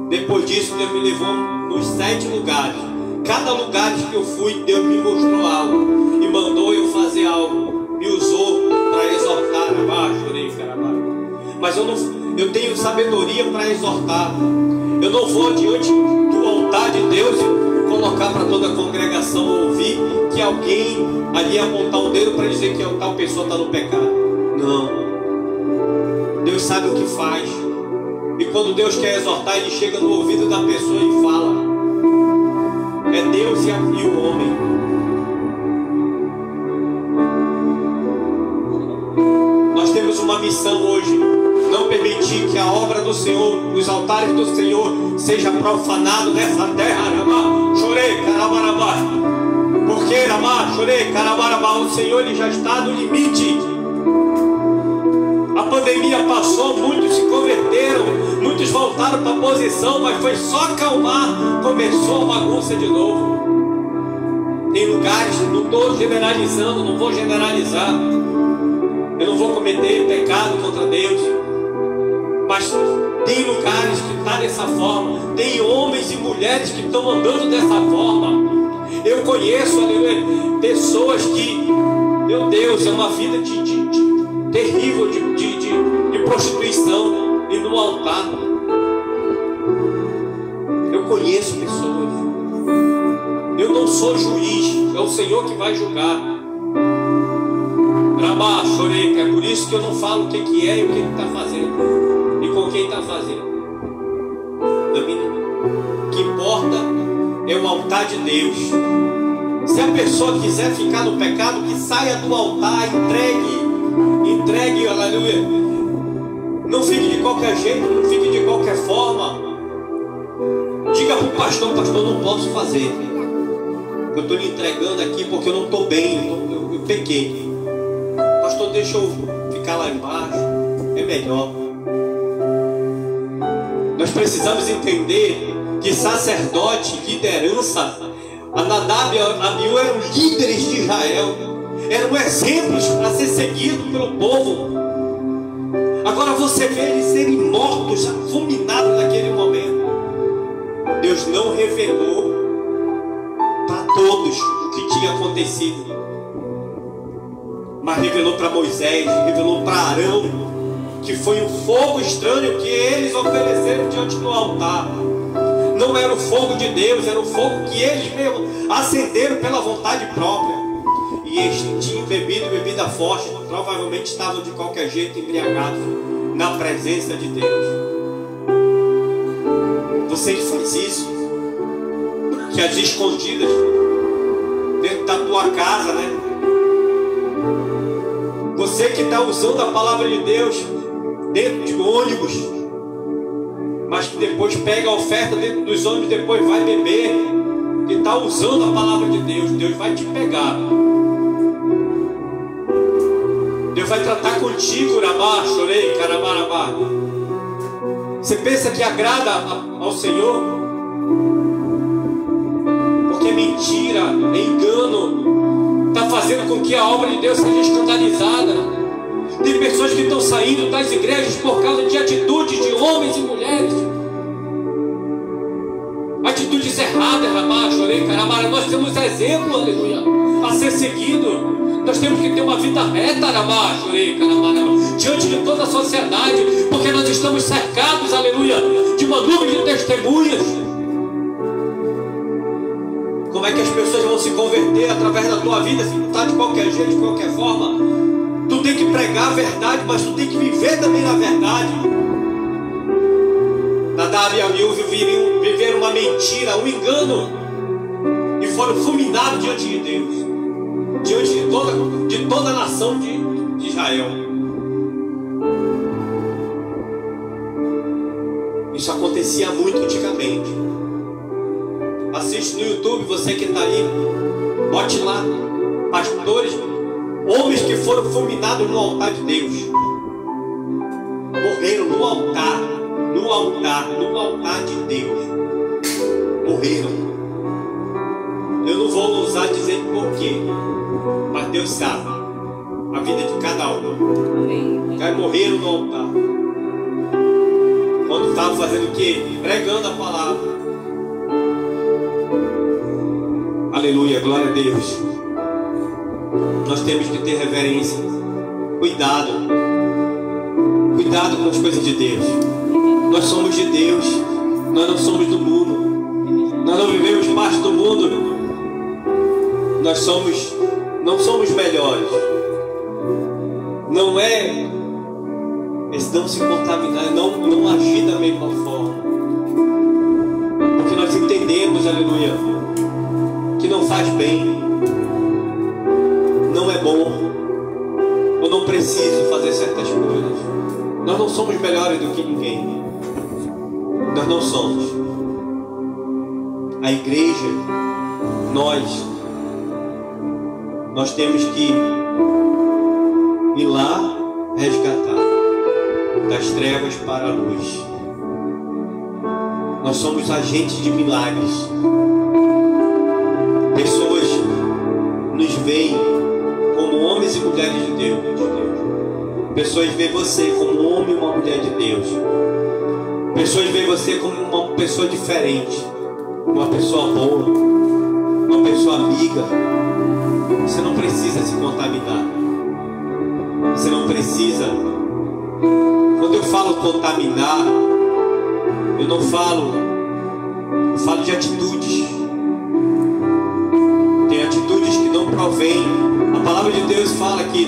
S1: Depois disso, Deus me levou nos 7 lugares. Cada lugar que eu fui, Deus me mostrou algo. E mandou eu fazer algo. Me usou para exortar. Chorei, caramba. Mas eu tenho sabedoria para exortar. Eu não vou diante do altar de Deus e colocar para toda a congregação ouvir que alguém ali apontar o dedo para dizer que tal pessoa está no pecado. Não. Deus sabe o que faz. E quando Deus quer exortar, Ele chega no ouvido da pessoa e fala. É Deus e o homem. Nós temos uma missão hoje: não permitir que a obra do Senhor, os altares do Senhor, seja profanado nessa terra. Chorei, carabarabá. Porque, chorei, carabarabá, o Senhor ele já está no limite. A pandemia passou, muitos se converteram, muitos voltaram para a posição, mas foi só acalmar, começou a bagunça de novo. Tem lugares, não estou generalizando, não vou generalizar. Eu não vou cometer pecado contra Deus. Mas tem lugares que está dessa forma. Tem homens e mulheres que estão andando dessa forma. Eu conheço, aleluia, pessoas que, meu Deus, é uma vida terrível de prostituição e no altar. Eu conheço pessoas. Eu não sou juiz, é o Senhor que vai julgar. Chorei, é por isso que eu não falo o que é e o que está fazendo e com quem está fazendo. O que importa é o altar de Deus. Se a pessoa quiser ficar no pecado, que saia do altar, entregue, aleluia. Não fique de qualquer jeito, não fique de qualquer forma. Diga para o pastor, não posso fazer. Eu estou lhe entregando aqui porque eu não estou bem, eu pequei. Pastor, deixa eu ficar lá embaixo, é melhor. Nós precisamos entender que sacerdote, liderança, a Nadab e a Abiú eram líderes de Israel, eram exemplos para ser seguidos pelo povo. Agora você vê eles serem mortos, fulminados naquele momento. Deus não revelou para todos o que tinha acontecido, mas revelou para Moisés, revelou para Arão, que foi um fogo estranho que eles ofereceram diante do altar. Não era o fogo de Deus, era o fogo que eles mesmos acenderam pela vontade própria. E eles tinham bebido bebida forte, provavelmente estavam de qualquer jeito embriagados na presença de Deus. Você que faz isso, que as escondidas dentro da tua casa, né? Você que está usando a palavra de Deus dentro de ônibus, mas que depois pega a oferta dentro dos ônibus e depois vai beber, que está usando a palavra de Deus, Deus vai te pegar. Deus vai tratar contigo, Rabá, chorei, caramarabá. Você pensa que agrada ao Senhor? Porque mentira, engano, está fazendo com que a obra de Deus seja escandalizada. Tem pessoas que estão saindo das igrejas por causa de atitudes de homens e mulheres. Atitudes erradas, Rabá, chorei, caramara. Nós temos exemplo, aleluia, a ser seguido. Nós temos que ter uma vida reta, Rabá, chorei, caramara, diante de toda a sociedade, porque nós estamos cercados, aleluia, de uma nuvem de testemunhas. Como é que as pessoas vão se converter através da tua vida, se não está de qualquer jeito, de qualquer forma? Tu tem que pregar a verdade, mas tu tem que viver também na verdade. Nadab e Abiú viveram uma mentira, um engano, e foram fulminados diante de Deus, diante de toda a nação de Israel. Isso acontecia muito antigamente. Assiste no YouTube, você que está aí, bote lá, pastores, homens que foram fulminados no altar de Deus, morreram no altar de Deus, morreram. Eu não vou ousar dizer porquê, mas Deus sabe a vida de cada um. Caras morreram no altar quando estavam fazendo o quê? Pregando a palavra. Aleluia, glória a Deus. Nós temos que ter reverência, cuidado com as coisas de Deus. Nós somos de Deus, nós não somos do mundo, nós não vivemos parte do mundo, nós não somos melhores. Não é não se contaminar, não agir da mesma forma, porque nós entendemos, aleluia, que não faz bem, não é bom, eu não preciso fazer certas coisas. Nós não somos melhores do que ninguém, nós não somos. A igreja, nós temos que ir lá resgatar das trevas para a luz. Nós somos agentes de milagres. Pessoas nos veem como homens e mulheres de Deus. Pessoas veem você como um homem e uma mulher de Deus. Pessoas veem você como uma pessoa diferente, uma pessoa boa, uma pessoa amiga. Você não precisa se contaminar. Você não precisa. Quando eu falo contaminar, eu falo de atitudes. Tem atitudes que não provêm. A palavra de Deus fala que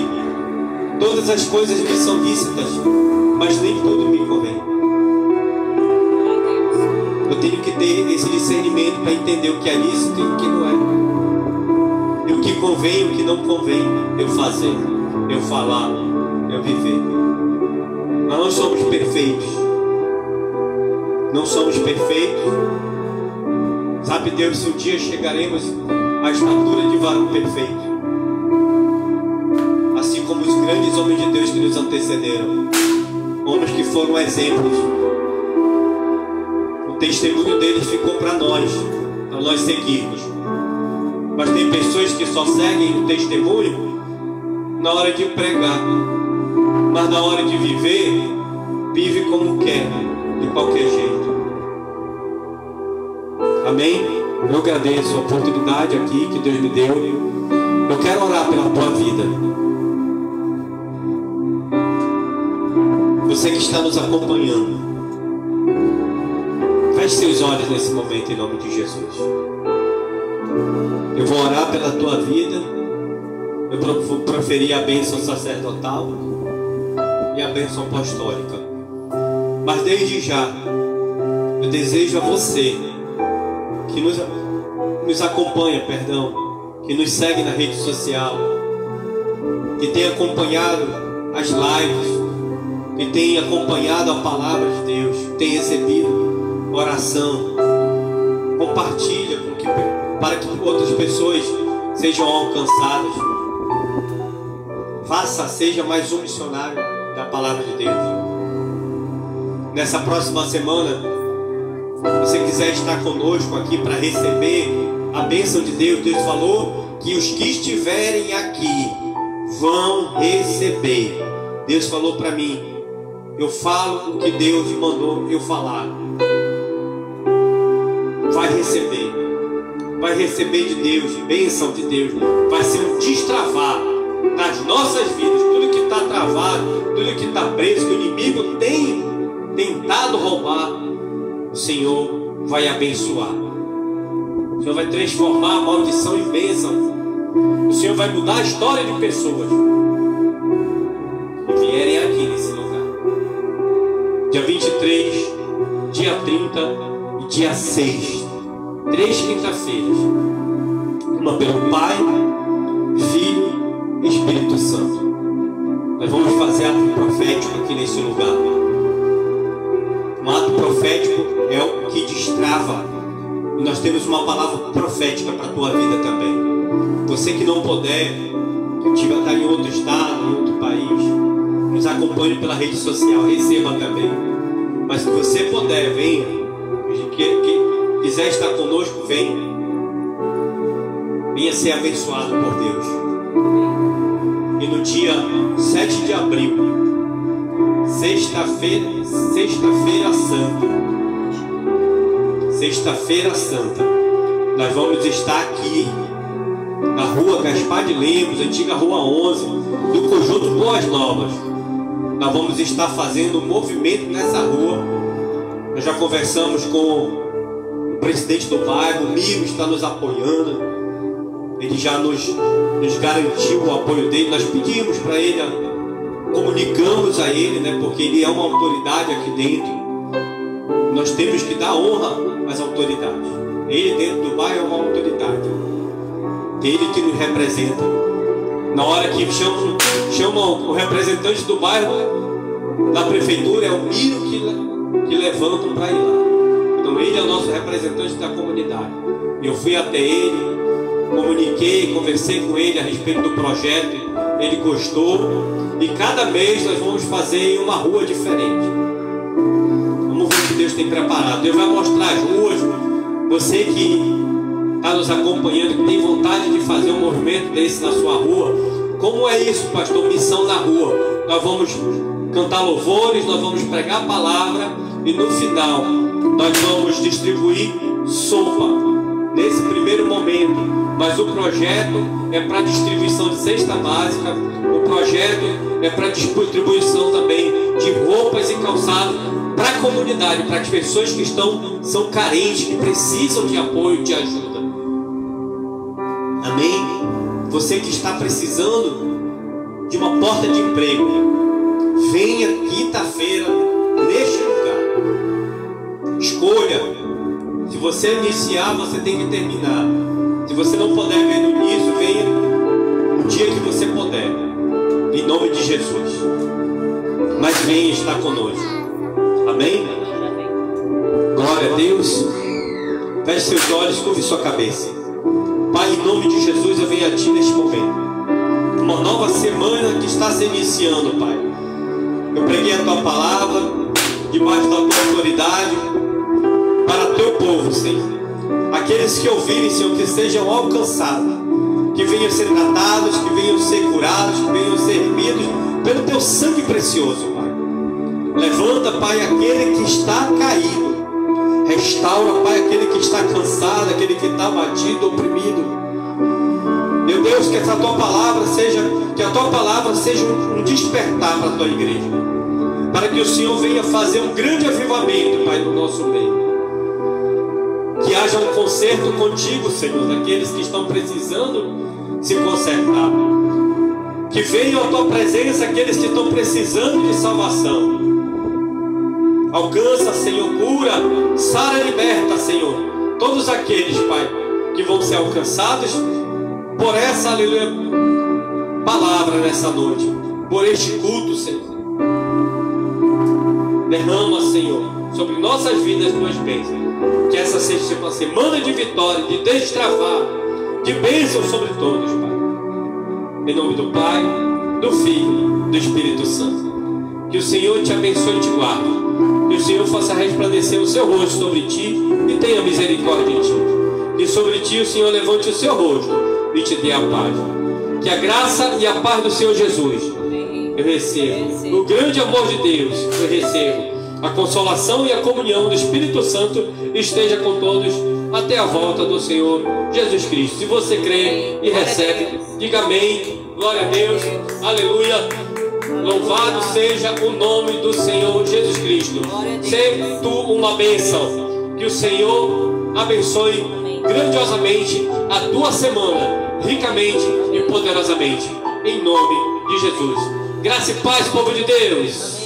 S1: todas as coisas me são lícitas, mas nem tudo me convém. Eu tenho que ter esse discernimento para entender o que é lícito e o que não é. E o que convém e o que não convém eu fazer, eu falar, eu viver. Nós não somos perfeitos. Não somos perfeitos, Sabe, Deus, se um dia chegaremos à estatura de varão perfeito, assim como os grandes homens de Deus que nos antecederam, homens que foram exemplos, o testemunho deles ficou para nós seguirmos. Mas tem pessoas que só seguem o testemunho na hora de pregar, mas na hora de viver, vive como quer, de qualquer jeito. Amém? Eu agradeço a oportunidade aqui que Deus me deu. Eu quero orar pela tua vida. Você que está nos acompanhando, feche seus olhos nesse momento em nome de Jesus. Eu vou orar pela tua vida. Eu vou proferir a bênção sacerdotal e a bênção apostólica. Mas desde já, eu desejo a você que nos acompanha, que nos segue na rede social, que tem acompanhado as lives, que tem acompanhado a palavra de Deus, tem recebido oração, compartilha para que outras pessoas sejam alcançadas. Seja mais um missionário da palavra de Deus. Nessa próxima semana, se você quiser estar conosco aqui para receber a bênção de Deus, Deus falou que os que estiverem aqui vão receber. Deus falou para mim, eu falo o que Deus me mandou eu falar. Vai receber de Deus, de bênção de Deus. Vai ser um destravar nas nossas vidas. Tudo que está travado, tudo que está preso, que o inimigo tem tentado roubar, o Senhor vai abençoar. O Senhor vai transformar a maldição em bênção. O Senhor vai mudar a história de pessoas que vierem aqui nesse lugar. Dia 23, dia 30 e dia 6. 3 quinta-feiras. Uma pelo Pai, Filho e Espírito Santo. Nós vamos fazer ato profético aqui nesse lugar. Um ato profético é o que destrava. E nós temos uma palavra profética para a tua vida também. Você que não puder, que tiver estar em outro estado, em outro país, nos acompanhe pela rede social, receba também. Mas se você puder, venha. Que quiser estar conosco, venha. Venha ser abençoado por Deus. E no dia 7 de abril, Sexta-feira Santa, nós vamos estar aqui na rua Gaspar de Lemos, antiga rua 11, do conjunto Boas Novas. Nós vamos estar fazendo um movimento nessa rua. Nós já conversamos com o presidente do bairro, o Migo está nos apoiando. Ele já nos garantiu o apoio dele. Nós pedimos para ele, comunicamos a ele, né, porque ele é uma autoridade aqui dentro. Nós temos que dar honra às autoridades. Ele dentro do bairro é uma autoridade. Ele que nos representa. Na hora que chamam o representante do bairro, da prefeitura, é o Miro que levantam para ir lá. Então ele é o nosso representante da comunidade. Eu fui até ele, comuniquei, conversei com ele a respeito do projeto. Ele gostou. E cada mês nós vamos fazer em uma rua diferente. Vamos ver o que Deus tem preparado. Deus vai mostrar as ruas. Você que está nos acompanhando, que tem vontade de fazer um movimento desse na sua rua. Como é isso, pastor? Missão na rua. Nós vamos cantar louvores, nós vamos pregar a palavra e no final nós vamos distribuir sopa nesse primeiro momento. Mas o projeto é para distribuição de cesta básica. O projeto é para distribuição também de roupas e calçados para a comunidade, para as pessoas que são carentes, que precisam de apoio, de ajuda. Amém? Você que está precisando de uma porta de emprego, venha quinta-feira neste lugar. Escolha. Se você iniciar, você tem que terminar. Se você não puder ver no início, venha no dia que você puder. Em nome de Jesus. Mas venha estar conosco. Amém? Glória a Deus. Feche seus olhos, curve sua cabeça. Pai, em nome de Jesus, eu venho a Ti neste momento. Uma nova semana que está se iniciando, Pai. Eu preguei a Tua palavra, debaixo da Tua autoridade, para Teu povo, Senhor. Aqueles que ouvirem, Senhor, que sejam alcançados, que venham ser tratados, que venham ser curados, que venham ser remidos pelo Teu sangue precioso, Pai. Levanta, Pai, aquele que está caído. Restaura, Pai, aquele que está cansado, aquele que está abatido, oprimido. Meu Deus, que essa Tua palavra seja, que a Tua palavra seja um despertar para a Tua igreja, para que o Senhor venha fazer um grande avivamento, Pai, no nosso meio. Que haja um conserto contigo, Senhor, daqueles que estão precisando se consertar. Que venham à Tua presença aqueles que estão precisando de salvação. Alcança, Senhor, cura, sara, liberta, Senhor, todos aqueles, Pai, que vão ser alcançados por essa, aleluia, palavra nessa noite, por este culto, Senhor. Derrama, Senhor, sobre nossas vidas tuas bênçãos. Que essa seja uma semana de vitória, de destravar, de bênção sobre todos, Pai. Em nome do Pai, do Filho, do Espírito Santo. Que o Senhor te abençoe e te guarde. Que o Senhor faça resplandecer o seu rosto sobre ti e tenha misericórdia de ti. Que sobre ti o Senhor levante o seu rosto e te dê a paz. Que a graça e a paz do Senhor Jesus eu recebo. O grande amor de Deus eu recebo. A consolação e a comunhão do Espírito Santo esteja com todos até a volta do Senhor Jesus Cristo. Se você crê e recebe, diga amém. Glória a Deus. Aleluia. Louvado seja o nome do Senhor Jesus Cristo. Seja tu uma bênção. Que o Senhor abençoe grandiosamente a tua semana, ricamente e poderosamente. Em nome de Jesus. Graça e paz, povo de Deus.